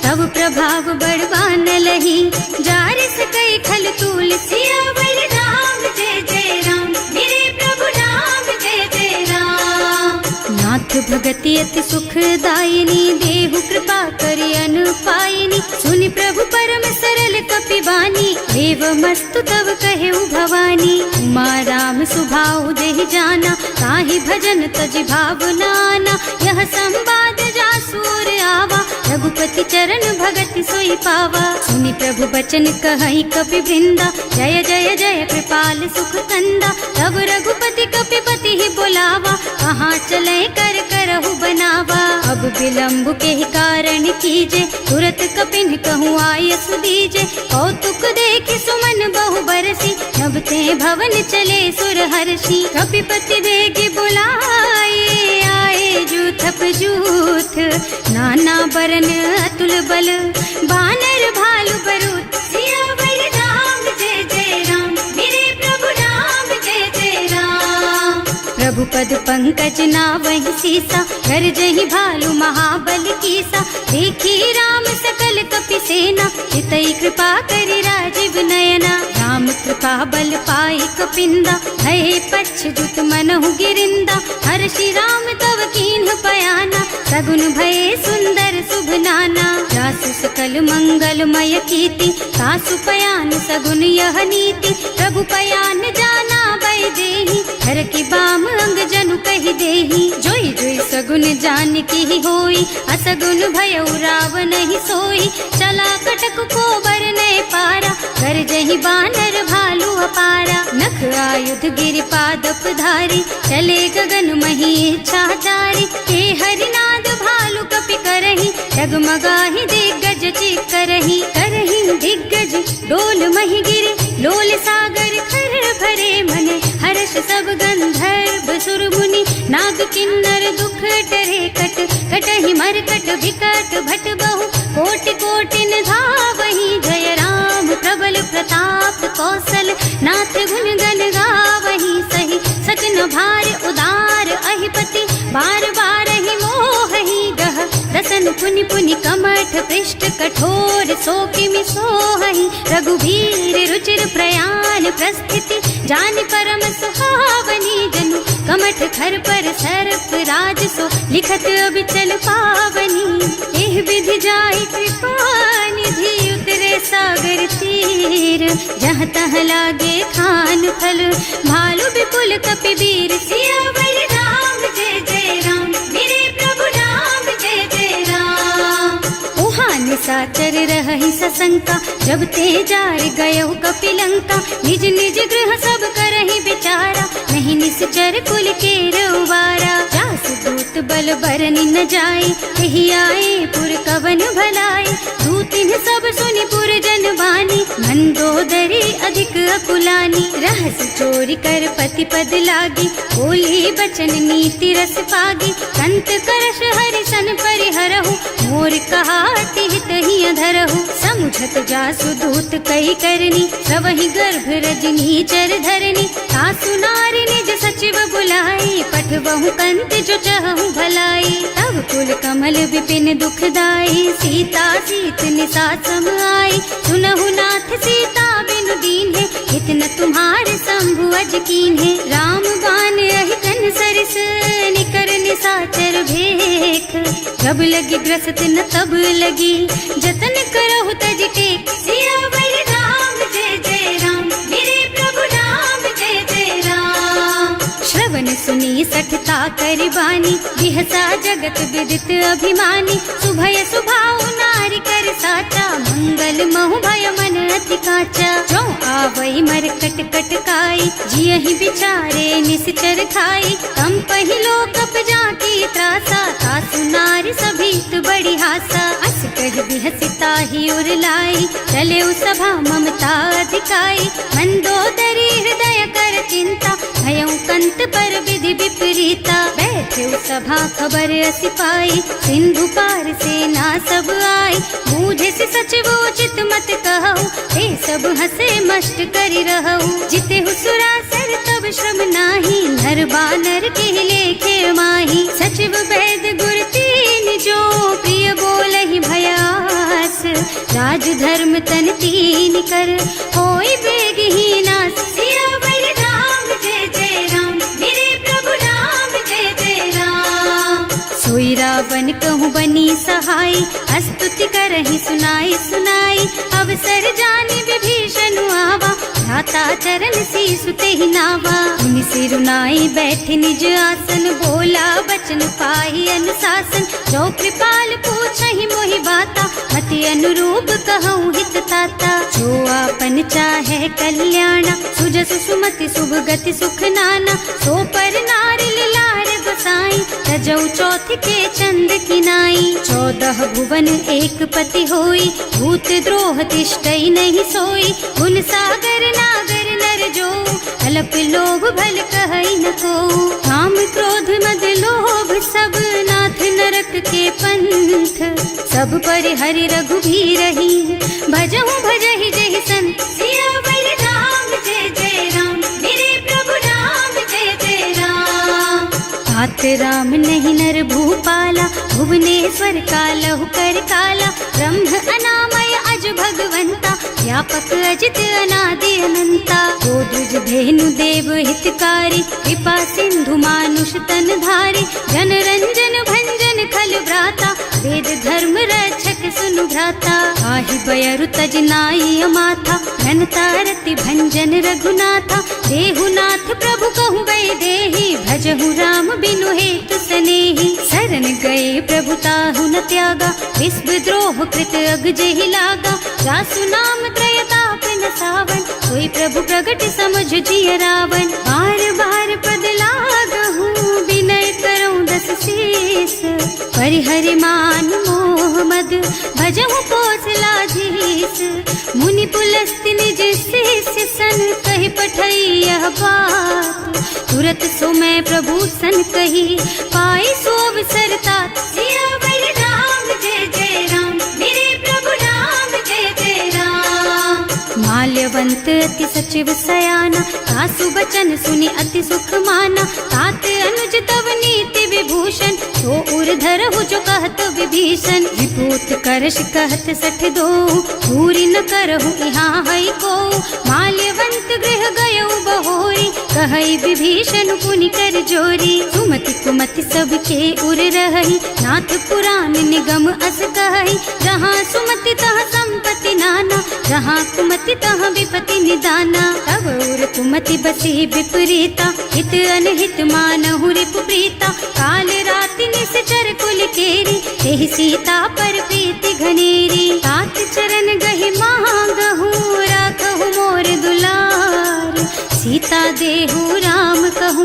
तब प्रभाव बड़वान लही, जारिस कई खल तूल। सियावर राम, जय जय राम मेरे प्रभु राम, जय जय राम। नाथ भगति अति सुखदायिनी, देहु कृपा करि अनुपायिनी। सुनि प्रभु परम सरल कपि बानी, एवमस्तु तव कहेउ भवानी। उमा राम सुभाउ जेहि जाना, ताहि भजन तजि भावनाना। यह संवाद जासुर आवा, रघुपति चरण भगति सोई पावा। सुनि प्रभु बचन कहई कपि वृंदा, जय जय जय कृपाल सुख कंदा। तब रघुपति कपि पति ही बोलावा, कहाँ चले कर करहु बनावा। अब विलंब के ही कारण कीजे, तुरत कपिन कहूँ आयस दीजे। कौतुक देखि सुमन बहु बरसी, नभ ते भवन चले सुर हर्षि। कपिपति वेगी बुलाए, आए जूथप जूथ। नाना बरन अतुल बल, बानर भालु बरूथ। सियावर राम, जय जय राम मेरे प्रभु राम, जय जय राम। प्रभु पद पंकज नावहि सीसा, कर जहि भालु महाबल कीसा। देखी राम सकल कपि सेना, चितई कृपा करि राजीव नयना। राम कृपा बल पाई कपिंदा, भय पच्छुत मनहु गिरिंदा। हर्षि राम तव कीन्ह पयाना, सगुन भये सुंदर शुभ नाना। जासु सकल मंगलमय कीर्ति, सासु पयान सगुन यह नीति। प्रभु पयान जाना वैदेही, हर की बाम अंग जनु कहि देही। जोई जोई सगुन जानकी ही होई, असगुन भयउ रावण ही सोई। चला कटक को बरने पारा, कर जहि बानर भालु अपारा। नख आयुध गिरि पादप धारी, चले गगन मही इच्छा जारी। हे हरिनाद भालु कपि करही, डगमगाहि दिग्गज चित करही। करही दिग्गज डोल मही गिरि, लोल सागर खर भरे मन। हर्ष सब गंधर्व सुर मुनि, नाग किन्नर दुख डरे कट। कटहि मरकट विकट भट बहु, कोटि कोटिन धावहि। जय राम प्रबल प्रताप कौशल, नाथ गुण गण गावहि। सही सचन भार उदार अहिपति, बार बार ही मोहि गह। रसन पुनि पुनि कमठ पृष्ठ, कठोर सोकिमि सोहहि। रघुवीर रुचिर प्रयाण प्रस्थिति, जानि परम सुहावनी। जनु कमठ खर पर सर्प राज सो, लिखत अबिचल पावनी। एह विधि जाहि कृपा निधि, उतरे सागर तीर। जहाँ तहाँ लागे खान फल, भालु विपुल कपि वीर। सियावर राम, जय जय राम मेरे प्रभु राम, जय जय राम। ओहान साचर रहहि सशंका, जब ते जार गयो कपि लंका। निज निज गृह सब करहि विचारा, नहीं निश्चर कुल के रउबारा। जासु दूत बल बरनि न जाए, यही आए पुर कवन भलाई। दूतिन सब सुनि पुर जन बानी, मंदोदरी अधिक अकुलानी। रहस चोरी कर पति पद लागी, बोली बचन नीति रस पागी। कंत करश हरि सन परिहरहु, मोर कहाति हित ही अधरहु। समुझत जासु दूत कही करनी, सबहि गर्भ रजनी चर धरनी। सासु नारी निज सचिव बुलाई, पठबहु कंत जो चहु भलाई। तब कुल कमल विपिन दुखदाई, सीता सीत निसा सम आई। सुनहु नाथ सीता बिनु दीन है, इतना तुम्हारे शंभु अज कीन है। राम बान अहिकन सरिस, निकर निसाचर भेख। जब लगी ग्रसत न तब लगी, जतन करहु तज टेक। सियावर राम जय जय राम, मेरे प्रभु राम जय जय राम। श्रवण सुनी सठता कर बानी, बिहसा जगत विदित अभिमानी। सुभय सुभाव नारी कर साचा, मंगल महु भय मन अति काचा। जो आवई मर कट कट काई, जियहि बिचारे निश्चर खाई। कम पहिलो कप जाकी त्रासा, सासु नारी सभीत बड़ी हासा। अस कह बिहसिता ही उर लाई, चले सभा ममता अधिकाई। मंदोदरी हृदय कर चिंता, भयउ कंत पर विधि विपरीता। बैठे सभा खबर असी पाई, सिंधु पार सेना सब आई। बूझे से सचिव उचित मत कहु, हे सब हसे मष्ट करि रहु। जिते हुसुरासर तब श्रम नाही, नर बानर के लेखे माही। सचिव वैद गुर तीन जो, प्रिय बोलहि भयास। राज धर्म तन तीन कर, होई बेगहि नास। सियावर राम जय जय राम, मेरे प्रभु राम जय जय राम। सोई रावण कहूँ बनी सहाय, स्तुति करहि सुनाई सुनाई। अवसर जानि विभीषण आवा, भ्राता चरण सीसु तेहि नावा। मुनि सिरुनाई बैठे निज आसन, बोला बचन पाई अनुशासन। जो कृपाल पूछहि मोहि बाता, मति अनुरूप कहूँ हित ताता। जो आपन चाहे कल्याणा, सुजस सुमति शुभ गति सुख नाना। सो पर नारी लार बसाई, तजौ चौथ के चंद किनाई। 14 भुवन एक पति होई, भूत द्रोह तिष्ठई नहीं सोई। गुण सागर नागर नर जो, अल्प लोभ भल कहई न को। काम क्रोध मद लोभ सब, नाथ नरक के पंथ। सब पर हरि रघुबीर ही, भजहु भजहि जहि संत। सियावर राम जय जय राम, मेरे प्रभु राम जय जय राम। तात राम नहीं नर भूपाला, भुवनेश्वर कालहु कर काला। ब्रह्म अनामय अज भगवंता, व्यापक अजित अनादि अनंता। गोदुज धेनु देव हितकारी, कृपा सिंधु मानुष तन धारी। जन रंजन भंजन खल भ्राता, वेद धर्म रक्षक सुनु भ्राता। आहि बयरु तज नाई अमाथा, घनता रति भंजन रघुनाथा। देहुनाथ प्रभु कहु बै देहि, भजहु राम बिनु हेतु सनेहि। शरण गए प्रभु ताहु न त्यागा, विश्व द्रोह कृत अग जेहि लागा। जासु नाम त्रयताप न सावन, सोई प्रभु प्रगट समझ जिय रावण। बार बार पद लागहु, विनय करऊं दस शीस। परिहरि मान मोह मद, भजहु कौशलाधीश। मुनि पुलस्त्य निज शिष्य सन, कहि पठई यह बात। तुरत सो मैं प्रभु सन कही, पाई सो अवसर तात। सियावर राम जय जय राम, मेरे प्रभु राम जय जय राम। माल्यवंत अति सचिव सयाना, सासु बचन सुनि अति सुख माना। तात अनुज तव नीति विभूषण, सो उर धरहु जो कहत विभीषण। विभूत करश कहत सठ दो, पूरी न करहु यहाँ है को। माल्यवंत गृह गयौ बहोरी, कहई विभीषण पुनि कर जोरी। सुमति कुमति सबके उर रही, नाथ पुराण निगम अस कहई। जहाँ सुमति तहाँ संपत्ति नाना, जहाँ कुमति तहाँ विपत्ति निदाना। तब उर कुमति बसी विपरीता, हित अनहित मानहु रिपु प्रीता। काल राति निश्चर कुल केरी, तेहि सीता पर प्रीति घनेरी। तात चरण गहि मांगहु, राखहु मोर दुलार। सीता देहु राम कहु,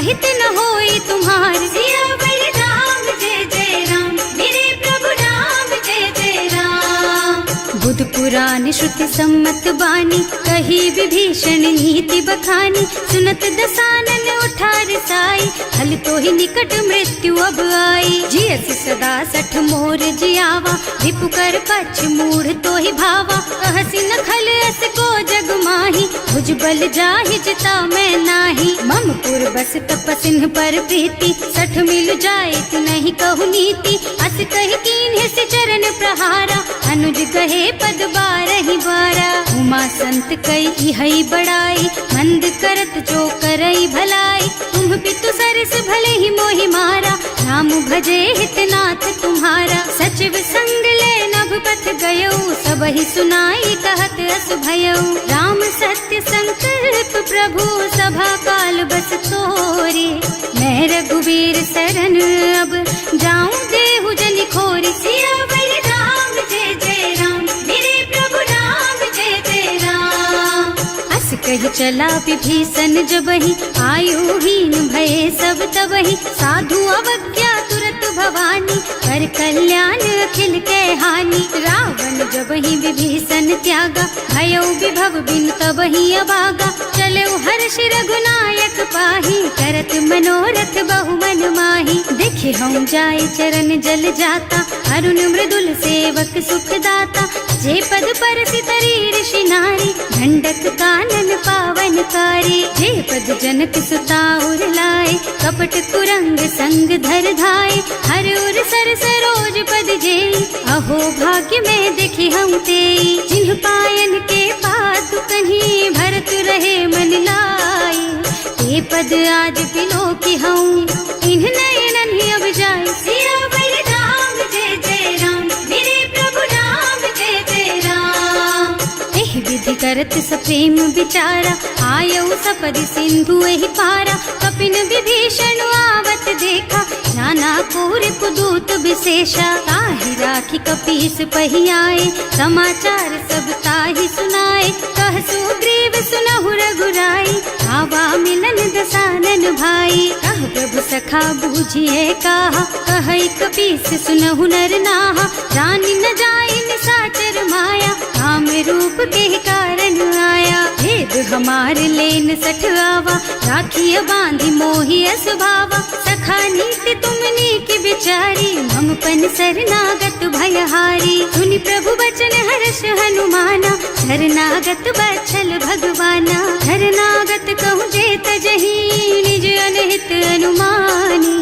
सहित न होई तुम्हार। सियावर राम जय जय राम, मेरे प्रभु राम जय जय राम। बुध पुराण श्रुति सम्मत बानी, कही विभीषण नीति बखानी। सुनत दसानन उठा रिसाई, हल तो ही निकट मृत्यु अब आई। जियस सदा सठ मोर जियावा, रिपु कर पछ मूढ़ तो ही भावा। कहसी न खल अस को जग माही, भुज बल जाहि जिता मैं नाही। मम पुर बस तपसिन पर प्रीति, सठ मिल जाए तु नहीं कहु नीति। अस कहि कीन्ह से चरण प्रहारा, अनुज कहे पद बारहि बारा। उमा संत कई हई बड़ाई, मंद करत जो करई भलाई। तुम पितु सरस भले ही मोहि मारा, नाम भजे हितनाथ तुम्हारा। सचिव संग ले नभ पथ गयो, सब ही सुनाई कहत अस भयो। राम सत्य संकल्प प्रभु, सभा काल बस तोरे। मैं रघुवीर शरण अब, जाऊं देहु जनि खोरी। सियावर राम जय जय राम, मेरे प्रभु राम जय जय राम। अस कहि चला विभीषण जबहि, आयुहीन भये सब तबहि। साधु अवज्ञा तुरत भवानी, कर कल्याण अखिल के हानि। रावण जबहि विभीषण त्यागा, भयो विभव बिनु तबहि अभागा। चलऊ हर्ष रघुनायक पाहि, करत मनोरथ बहु मन माहि। देखे हम जाय चरण जल जाता, अरुण मृदुल सेवक सुख दाता। जे पद परसि तरी ऋषि नारी, दंडक कानन पावन कारी। जे पद जनक सुता उर लाए, कपट कुरंग संग धर धाय। हर उर सर सरोज पद जेई, अहो भाग्य में देखी हम तेई। जिन्ह पायन के पादु कहीं, भरत रहे मन लाई। ते पद आज बिलो की हूँ, इन्ह नयनन ही अब जाए। सियावर राम जय जय राम, मेरे प्रभु राम जय जय राम। एहि विधि करत सप्रेम विचारा, आयऊ सपदि सिंधु एहि पारा। कपिन विभीषण आवत देखा, नाना कोर कुदूत विशेषा। ताहि राखी कपीस पहि आए, समाचार सब ताहि सुनाए। कह सुग्रीव सुनहु रघुराई, आवा मिलन दसानन भाई। कह प्रभु सखा बूझिए काहा, कहै कपीस सुनहु नर नाहा। जानि न जाय निशाचर माया, काम रूप के कारण आया। भेद हमार लेन सठ आवा, राखिय बांधि मोहि असभावा। सखा नीति तुमनी की बिचारी, मम पन शरणागत भयहारी। सुनि प्रभु बचन हर्ष हनुमाना, शरणागत बत्सल भगवाना। शरणागत कहूँ जे तजहि, निज अनहित अनुमानी।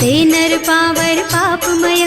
ते नर पावर पापमय,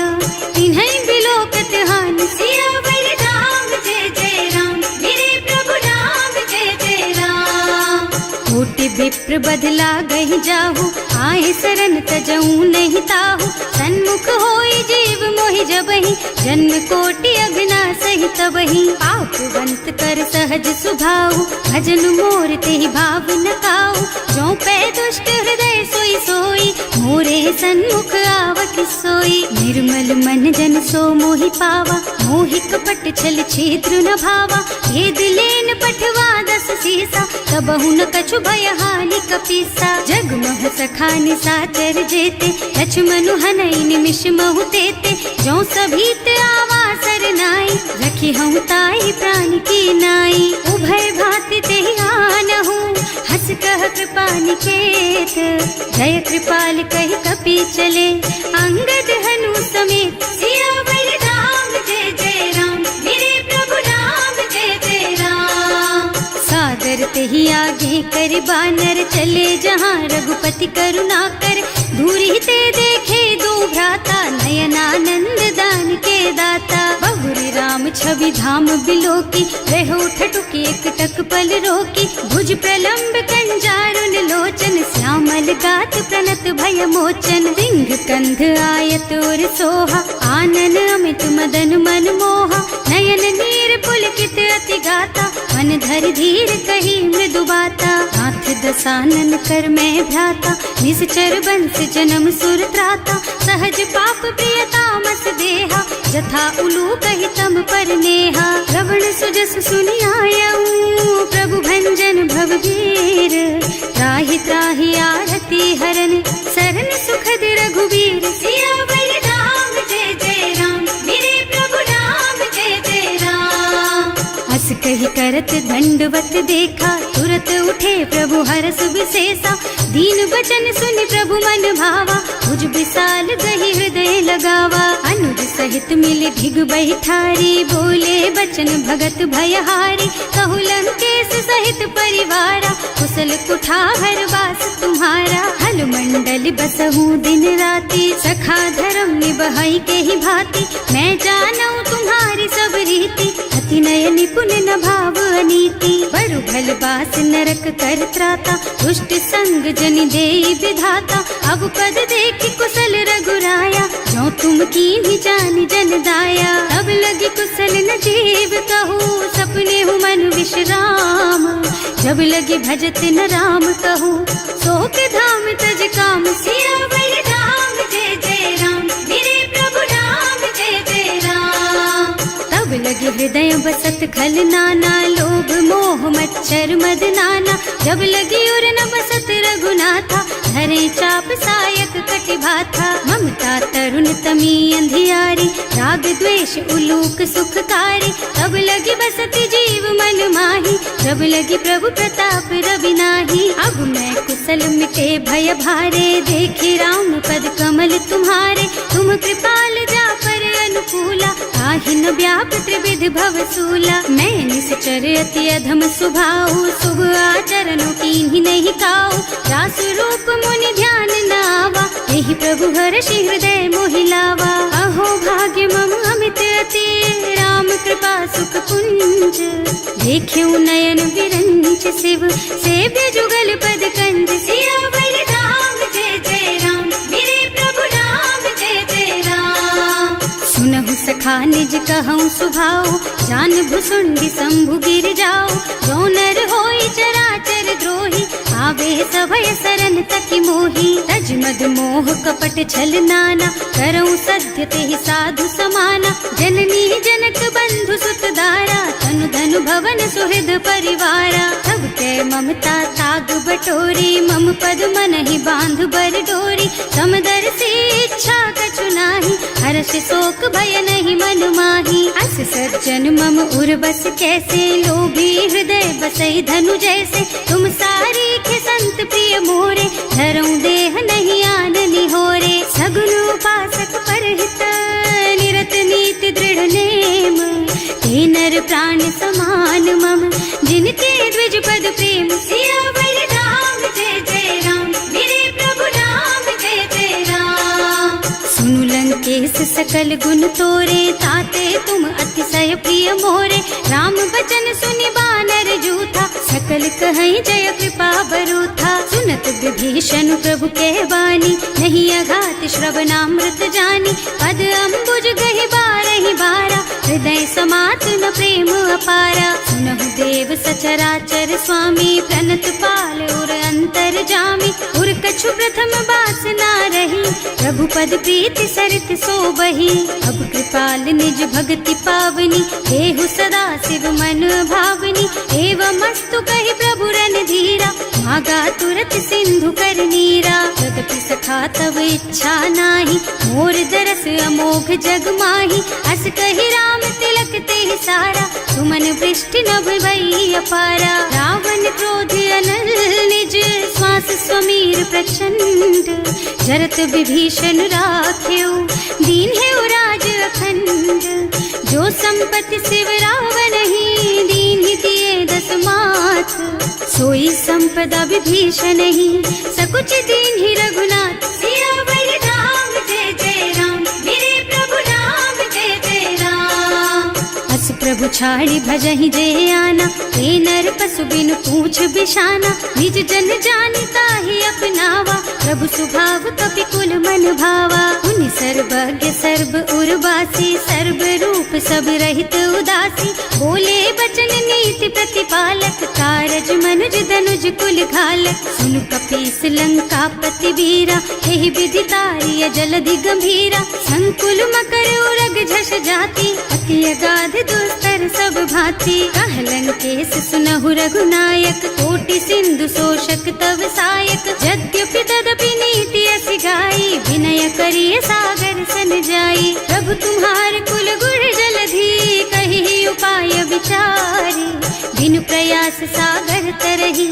तिन्है बिलोकत हानि। सियावर राम जय जय राम, मेरे प्रभु राम जय जय राम। कोटि विप्र बदला गहि जाहु, आए शरण तजऊ नहीं ताहु। सन्मुख होई जीव मोहि जबहि, जन्म कोटि अघनासहि तबहि। पापवंत कर सहज सुभाऊ, भजन मोर तेहि भाव न काऊ। जो पै दुष्ट हृदय सोई सोई, मोरे सन्मुख आवत सोई। निर्मल मन जन सो मोहि पावा, मोहि कपट छल छिद्र न भावा। भेद लेन पठवा दस सीसा, तबहु न कछु भय हानि कपीसा। जग मोह सखा निशाचर जेते, लक्ष्मणु हनई निमिष महु तेते। जो सभीत आवा सरनाई, रखी हूँ ताई प्राण की नाई। उभय भांति तेहि आनहु, हस कह कृपा निकेत। जय कृपाल कहि कपि चले, अंगद हनु समेत। सियावर राम जय जय राम, मेरे प्रभु राम जय जय राम। सादर तेहि आगे कर बानर, चले जहाँ रघुपति करुणा कर। दूरी ते देखे दो भ्राता, नयनानंद दान के दाता। बहुरी राम छवि धाम बिलोकी, रहो ठटुकी एक टक पल रोकी। भुज प्रलंब कंजारुन लोचन, श्यामल गात प्रणत भय मोचन। सिंह कंध आयत और सोहा, आनन अमित मदन मन मोहा। नयन नीर पुलकित अति गाता, मन धर धीर कही मृदु बाता। हाथ दसानन कर मैं भ्राता, निश्चर बंस जन्म सुर त्राता। सहज पाप प्रिय तामस देहा, जथा उलू कहि तम पर नेहा। श्रवण सुजस सुनि आयऊ, प्रभु भंजन भव वीर। त्राहि त्राहि आरती है हरन सरन सुखद रघुबीर। सियावर राम जय जय राम, मेरे प्रभु राम जय जय राम। हस कही करत दंडवत देखा, तुरत उठे प्रभु हरस विशेषा। दीन बचन सुनि प्रभु मन भावा, भुज विशाल दहि हृदय लगावा। अनुज सहित मिल ढिग बैठारी, बोले बचन भगत भयहारी। कहु लंकेश सहित परिवारा, कुशल कुठार वास तुम्हारा। हल मंडल बसहु दिन राति, सखा धर्म निबहई के ही भांति। मैं जानऊ तुम्हारी सब रीति, अति नय निपुण न भाव अनीति। बरु भल बास नरक कर त्राता, दुष्ट संग जन देई विधाता। अब पद देखि कुशल रघुराया, जो तुम कीन्ही जानि जन दाया। तब लगी कुशल न जीव कहूँ, सपने हूँ मन विश्राम। जब लगी भजत न राम कहूँ, शोक धाम तज काम। सियावर राम जय जय राम, मेरे प्रभु राम जय जय राम। तब लगे हृदय बसत खल नाना, लोभ मोह मच्छर मद नाना। जब लगी उर न बसत रघुनाथा, धरे चाप सायक कटि भाथा। ममता तरुण तमी अंधियारी, राग द्वेष उलूक सुखकारी। तब लगी बसती जीव मन माही, जब लगी प्रभु प्रताप रवि नाही। अब मैं कुशल मिटे भय भारे, देखे राम पद कमल तुम्हारे। तुम कृपाल जा पर अनुकूला, काहि न व्याप त्रिविध भवसूला। मैं निश्चर अति अधम स्वभाव, शुभ आचरणों कीन्ही नहीं काऊ। रास रूप मुनि ध्यान न आवा, यही प्रभु हर्षि हृदय मोहिलावा। अहो भाग्य मम अमित अति, राम कृपा सुख पुंज। देख्यऊ नयन विरंच शिव, सेव्य जुगल पद कंज। सियावर राम जय जय राम, मेरे प्रभु राम जय जय राम। सुनहु सखा निज कहऊँ सुभाऊ, जान भुसुंडी शंभु गिर जाओ। जो नर होई चराचर द्रोही, आवे सभय सरन तकि मोही। तज मद मोह कपट छल नाना, करऊँ सत्य तेहि साधु समाना। जननी जनक बंधु सुत दारा, तनु धनु भवन सुहृद परिवारा। सब के ममता ताग बटोरी, मम पद मन ही बांध बर डोरी। समदर्शी इच्छा कछु नाही, हर्ष शोक भय नहीं मन माही। अस सज्जन मम उर बस कैसे, लोभी हृदय बसई धनु जैसे। तुम सारी के संत प्रिय मोरे, धरऊँ देह नहीं आन निहोरे। सगुन उपासक परहित, निरत नीति दृढ़ नेम। ते नर प्राण समान मम, जिनके द्विज पद प्रेम। सियावर राम जय जय राम, मेरे प्रभु राम जय जय राम। सुनु लंकेश सकल गुण तोरे, ताते तुम अतिशय प्रिय मोरे। राम बचन सुनि बानर जूथा, सकल कहई जय कृपा बरूथा। सुनत विभीषण प्रभु के बानी, नहीं अघात श्रवणामृत जानी। पद अम्बुज गहि बारहि बारा, हृदय समात न प्रेम अपारा। सुनहु देव सचराचर स्वामी, प्रणत पाल उर अंतर जामी। उर कछु प्रथम बास ना रही, प्रभु पद प्रीति सरित सोबही। अब कृपाल निज भक्ति पावनी, देहु सदा शिव मन भावनी। एवं मस्तु कहि प्रभु रन धीरा, मागा तुरत सिंधु कर नीरा। जगति सखा तब इच्छा नाही, मोर दरस अमोघ जग माही। अस कहि राम तिलक तेहि सारा, सुमन वृष्टि नभ भई अपारा। रावण क्रोध अनल निज, श्वास समीर प्रचंड। जरत विभीषण राख्यो, दीन है राज अखंड। जो संपत्ति शिव रावण ही, दीन ही दिए दस माथ। सोई संपदा विभीषण ही, सकुच दीन ही रघुनाथ। सियावर राम जय जय राम, मेरे प्रभु राम जय जय राम। अस प्रभु छाड़ी भजहि जय आना, ते नर पशु बिनु पूछ बिशाना। निज जन जानि ताहि अपनावा, प्रभु स्वभाव कपि कुल मन भावा। उनि सर्वज्ञ सर्व उर्वासी, सर्व रूप सब रहित उदासी। बोले बचन नीति प्रतिपालक, कारज मनुज धनुज कुल घालक। सुनु कपीस लंका पति वीरा, एहि विधि तारिय जलधि गंभीरा। संकुल मकर उरग झष जाति, अति अगाध दुस्तर सब भांति। कह लंकेश सुनहु रघुनायक, कोटि सिंधु शोषक तव सायक। यद्यपि तदपि परिय सागर सन जाई। प्रभु तुम्हार कुल गुण जलधि कही उपाय विचारी। बिनु प्रयास सागर तरही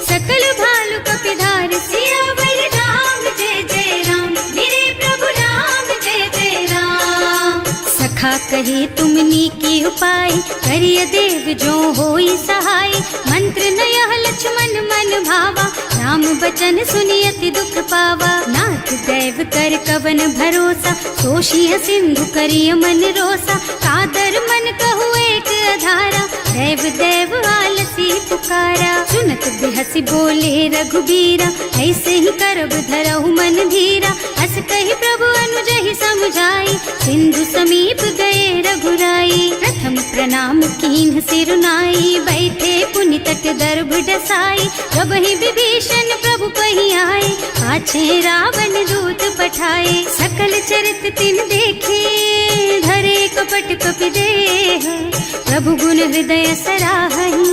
सकल भालु कपिधार। सियावर राम जय जय राम, मेरे प्रभु राम जय जय राम। सखा कहे तुमनी की उपाय, करिय देव जो होई सहाय। मंत्र नयह लक्ष्मण मन भावा, राम बचन सुनियति दुख पावा। नाथ दैव कर कवन भरोसा, सोशिय सिंधु करिय मन रोसा। कादर मन कहु एक अधारा, देव देव आलसी पुकारा। सुनत बिहसी बोले रघुबीरा, ऐसे ही करब धरहु मन धीरा। हस कही प्रभु अनुजहि समझाई, सिंधु समीप गए रघुराई। प्रथम प्रणाम कीन्ह सिरुनाई, बैठे पुनि तट दर्भ डसाई। प्रभहि विभीषण प्रभु पहि आए, पाछे रावण दूत पठाए। सकल चरित तिन देखे, धरे कपट कपि देह। प्रभु गुण हृदय सराहहि,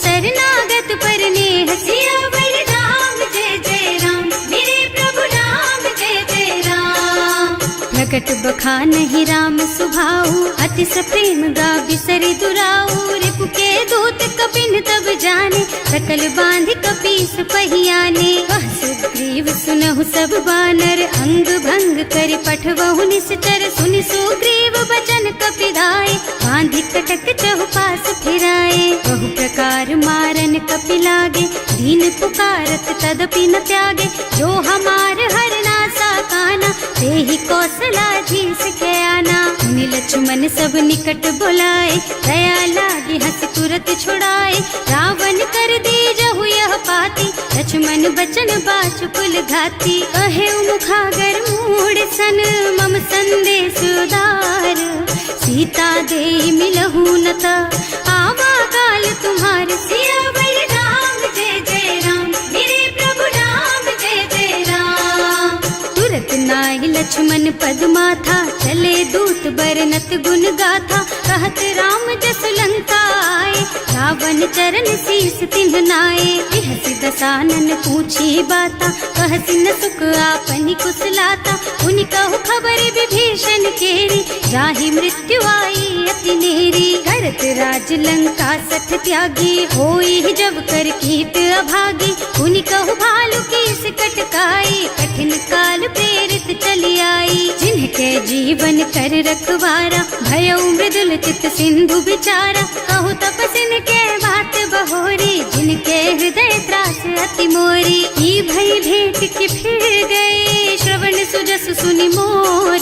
शरणागत पर नेह। सियावर राम जय जय राम, मेरे प्रभु राम जय जय राम। प्रकट बखानहि राम सुभाऊ, अति सप्रेम गा बिसरि दुराऊ। रिपु के दूत कपिन तब जाने, सकल बांध कपीस पहियाने। वह सुग्रीव सुनहु सब बानर, अंग भंग कर पठवहु निश्चर। सुनि सुग्रीव बचन कपिधाय, बांधि कटक चहुपास फिराए। बहु प्रकार मारन कपि लागे, दीन पुकारत तदपि न त्यागे। जो हमार हरना साकाना, तेहि कौशलाधीश के आना। मुनि लक्ष्मण सब निकट बुलाए, दया लागे हंस तुरत छुड़ाए। रावण कर दीजहु यह पाती, लक्ष्मण बचन बाचुकुल घाती। कहे मुखागर मूढ़ सन, मम संदेश उदार। सीता दे मिलहु नता, आवा काल तुम्हार। सियावर राम जय जय राम, मेरे प्रभु राम जय जय राम। तुरत नाय लक्ष्मण पद माथा, चले दूत बरनत गुण गाथा। कहत राम जस लंका आए, रावण चरण शीस तिन्ह नाए। बिहसि दसानन पूछी बाता, कहसि न सुख आपनि कुशलाता। उनि कहु खबर विभीषण केरी, जाहि मृत्यु आई अति नेरी। करत राज लंका सठ त्यागी, होई जब कर कीट अभागी। उनि कहु भालु कीस कटकाई, कठिन काल प्रेरित चली आई। जिनके जीवन कर रखवारा, भयउ मृदुल चित सिंधु बिचारा। कहु तपसिन के बात बहोरी, जिनके हृदय त्रास अति मोरी। की भई भेंट की फिर गए, श्रवण सुजस सुनि मोर।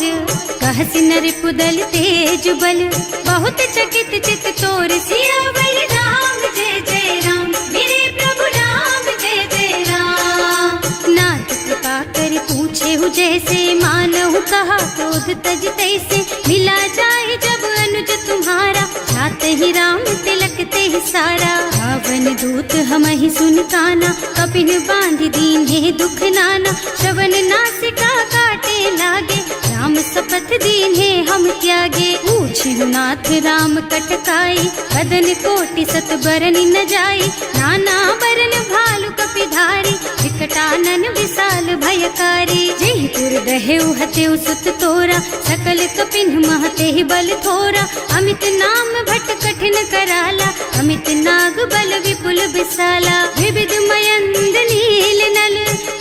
कहसि नर पुदल तेज बल, बहुत चकित चित तोर। सियावर राम जय जय राम, मेरे प्रभु राम जय जय राम। नाथ कृपा कर पूछे हु जैसे, मानहु कहा क्रोध तज तैसे। मिला जाए जब अनुज तुम्हारा, जात ही राम तिलक ते सारा। रावण दूत हमहि सुन काना, कपिन बांध दीन्हे दुख नाना। श्रवण नासिका काटे लागे, राम शपथ दीन्हे हम त्यागे। पूछिहु नाथ राम कटकाई, बदन कोटि सत बरन न जाई। नाना बरन भालु कपिधारी, विकटानन विशाल भयकारी। जेहि पुर दहेउ हतेउ सुत तोरा, सकल कपिन महते ही बल थोरा। अमित नाम भट कठिन कराला, अमित नाग बल विपुल विशाला। विविध मयंद नील नल,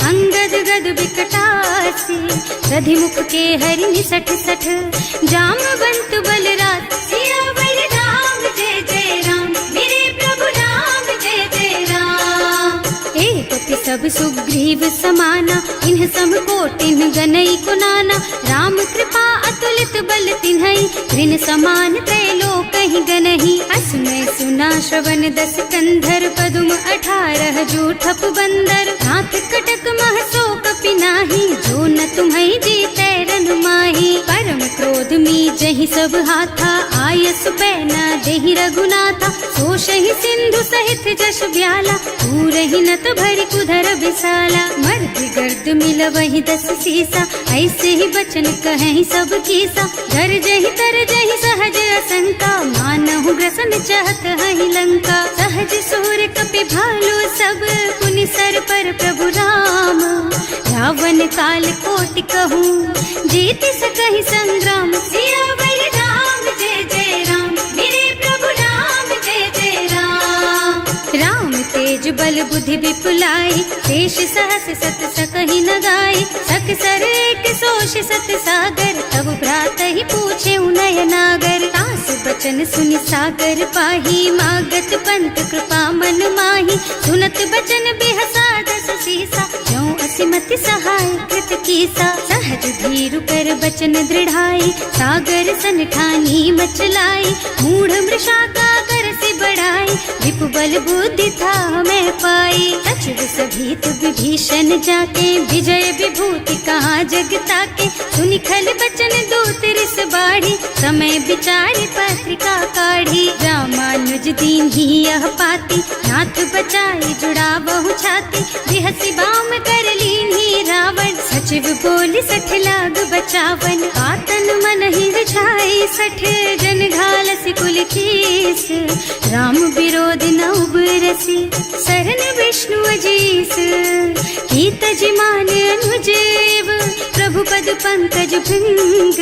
अंगद गद विकटासी। दधिमुख के हरि निसठ सठ, जामवंत बलराज। सियावर राम जय जय राम, मेरे प्रभु राम जय जय राम। एक सब सुग्रीव समाना, इन्ह सम कोटिन गनई कुनाना। राम कृपा अतुलित बल तिन्हई, ऋण समान त्रैलोक ही गनहि। असमय सुना श्रवण दस कंधर, पदुम 18 जूठप बंदर। नाथ कटक महसो कपि नाही, जो न तुम्हई जीतै रन माही। पर धर्म क्रोध मी जहि सब हाथा, आयस पैना देहि रघुनाथा। सोषहि सिंधु सहित जश ब्याला, पूरहि नत भरि कुधर बिसाला। मर्द गर्द मिलवहि 10 सीसा, ऐसे ही बचन कहें सब कीसा। घर जहि तर जहि सहज असंका, मानहु ग्रसन चाहत हहि लंका। सहज सूर कपि भालु सब, पुनि सर पर प्रभु राम। रावण काल कोटि कहूँ, जीति सकहि संग्राम। सियावर राम जय जय राम, मेरे प्रभु राम जय जय राम। राम तेज बल बुद्धि विपुलाई, शेष सहस सत सकहि न गाई। सकसर एक सोष सत सागर, तब भ्रात ही पूछे नय नागर। तास बचन सुनि सागर पाही, मागत पंत कृपा मन माही। सुनत बचन बिहसा 10 सीसा, ज्यों असिमति सहाय कृत कीसा। सहज धीरु कर बचन दृढ़ाई, सागर सन ठानी मचलाई। मूढ़ मृषा का कर से बढ़ाई, विपु बल बुद्धि था मैं पाई। सचिव सभीत विभीषण जाके, विजय विभूति कहाँ जग ताके। सुनि खल बचन दूत रिस बाढ़ी, समय विचारि पत्रिका काढ़ी। रामानुज दीन ही यह पाती, नाथ बचाई जुड़ा बहु छाती। बिहसी बाम कर लीन ही रावण, सचिव बोली 60 लाग बचावन। आतन मन ही रिझाई 60, जन घालसी कुल कीस। राम विरोध न उबरसी, शरण विष्णु अजीस। कीत जिमान अनुजेव, प्रभु पद पंकज भृंग।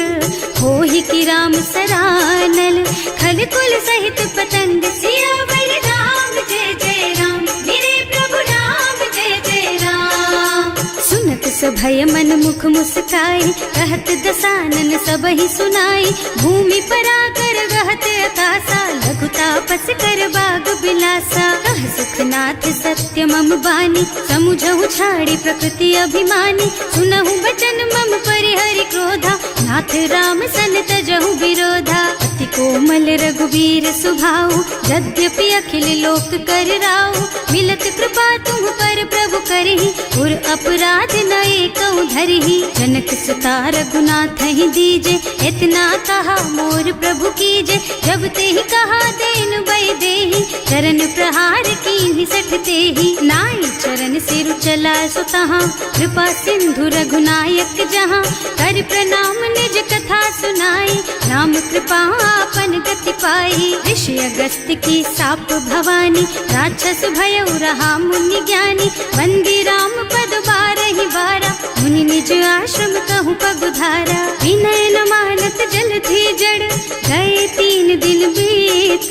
होहि की राम सरानल, खल कुल सहित पतंग। सियावर राम जय जय राम, मेरे प्रभु राम जय जय राम। सुनत सभय मन मुख मुस्काई, कहत दसानन सबहि सुनाई। भूमि पराकर गहत अकासा, लघु तापस कर बाग बिलासा। कह सुखनाथ सत्य मम बानी, समुझहु छाड़ी प्रकृति अभिमानी। सुनहु बचन मम परिहरि क्रोधा, नाथ राम सन तजहु विरोधा। अति कोमल रघुवीर सुभाऊ, यद्यपि अखिल लोक कर राऊ। मिलत कृपा तुम पर प्रभु करहि, उर अपराध न एकौ धरहि। जनक सुता रघुनाथ ही दीजे, इतना कहा मोर प्रभु कीजे। जब ते ही कहा देन बई देहि, चरण प्रहार कीन्हि 60 तेहि। नाई चरण सिरु चला सुतहाँ, कृपा सिंधु रघुनायक जहाँ। कर प्रणाम निज कथा सुनाई, राम कृपा आपन गति पाई। ऋषि अगस्त की साप भवानी, राक्षस भयउ रहा मुनि ज्ञानी। वंदी राम पद 12 बारा, मुनि निज आश्रम कहूँ पगुधारा। विनय न मानत जल थी जड़, गए 3 दिन बीत।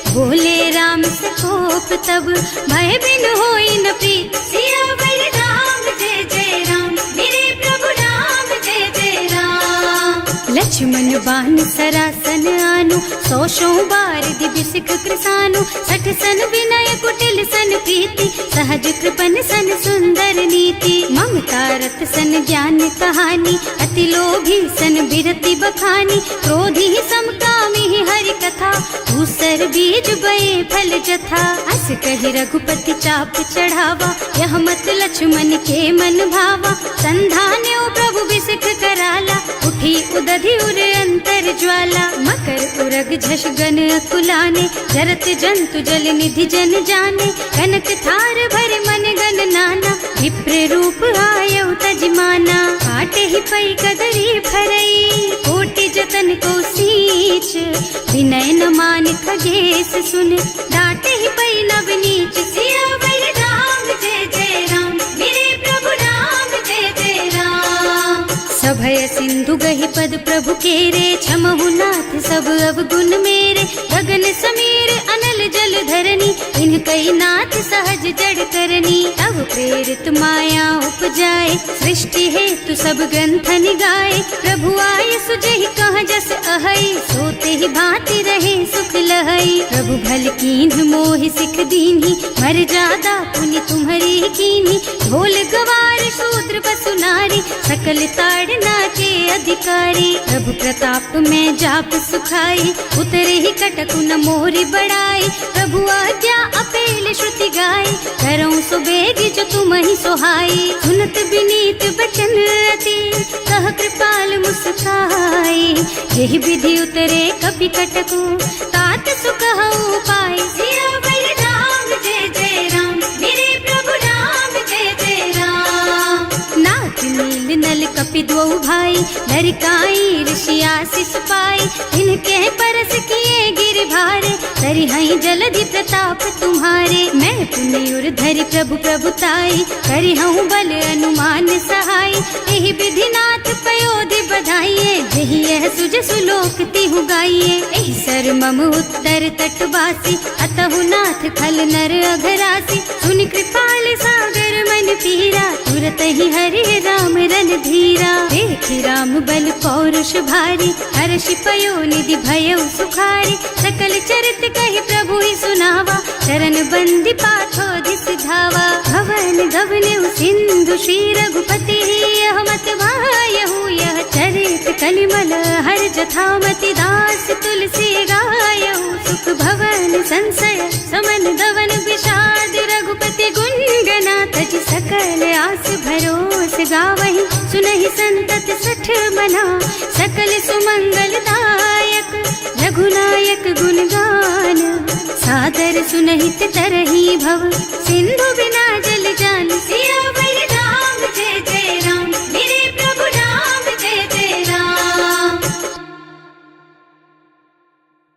बोले राम सकोप तब, भय बिन होई न प्रीत। सियावर राम जय जय राम, मेरे प्रभु राम जय जय राम। लक्ष्मण बान सरासन आनु, 100 बार दिव्य सिख कृसानु। 60 सन विनय कुटिल सन प्रीति, सहज कृपन सन सुंदर नीति। ममता रत सन ज्ञान कहानी, अति लोभी सन बिरति बखानी। क्रोधी ही समकामी ही हरि कथा, दूसर बीज बये फल जथा। अस कहि रघुपति चाप चढ़ावा, यह मत लक्ष्मण के मन भावा। संधान्यो प्रभु बिसिख कराला, उठी उदधि उर अंतर ज्वाला। मकर उरग झष गन अकुलाने, जरत जंतु जल निधि जन जाने। कनक थार भर मन गन नाना, विप्र रूप आयौ तजमाना। काटे ही पई कदरी फरई, कोटि जतन को सींच। विनय न मान खगेश सुन, डांटे ही पई नव नीच। सियावर राम जय जय राम, मेरे प्रभु राम जय जय राम। सभय सिंधु गहि पद प्रभु केरे, क्षमहु नाथ सब अवगुण मेरे। गगन समीर अनल जल धरनी, इनकई नाथ सहज जड़ करनी। तब प्रेरित माया उपजाए, सृष्टि हेतु सब ग्रंथन गाए। प्रभु आय सुजहि कह जस अहै, सोते ही भांति रहे सुख लहै। प्रभु भल कीन्ह मोहि सिख दीन्ही, मर्यादा पुनि तुम्हरी कीन्ही। ढोल गवार शूद्र पशु नारी, सकल ताड़ पटना के अधिकारी। प्रभु प्रताप में जाप सुखाई, उतरे ही कटक न मोरी बढ़ाई। प्रभु आज्ञा अपेल श्रुति गाई, करऊं सुबेगी जो तुम ही सोहाई। सुनत विनीत बचन अति, कह कृपाल मुस्काई। यही विधि उतरे कपि कटकु, तात सुख हऊ पाई। सियावर राम जय जय राम, मेरे प्रभु राम जय जय राम। नाथ नील नल कपि दो भाई, लरिकाई ऋषि आशीष पाई। इनके परस किए गिर भारे, तरि हई जलधि प्रताप तुम्हारे। मैं पुण्य उर धरि प्रभु प्रभुताई, करि हूँ बल अनुमान सहाय। यही विधि नाथ पयोधि बधाइए, जही यह सुज सुलोक तिहु गाइए। एहि सर मम उत्तर तटवासी, अतहु नाथ खल नर अघरासी। सुनि कृपाल सागर मन पीरा, तुरत ही हरि राम रन धीरा। देखि राम बल पौरुष भारी, हर्षि पयो निधि भयउ सुखारी। सकल चरित कहि प्रभु ही सुनावा, चरण बंदी पाथो सिधावा। भवन गवने सिंधु श्री रघुपति, यह मत वायहु यह चरित कलिमल हर जथामति। दास तुलसी गायहु, सुख भवन संशय समन गवन विषाद। रघुपति गुण गना तज सकल आस भरोस गावहि। सुनहि संतत सठ मना, सकल सुमंगल दायक। रघुनायक गुण गान, सादर सुनहित तरहि भव।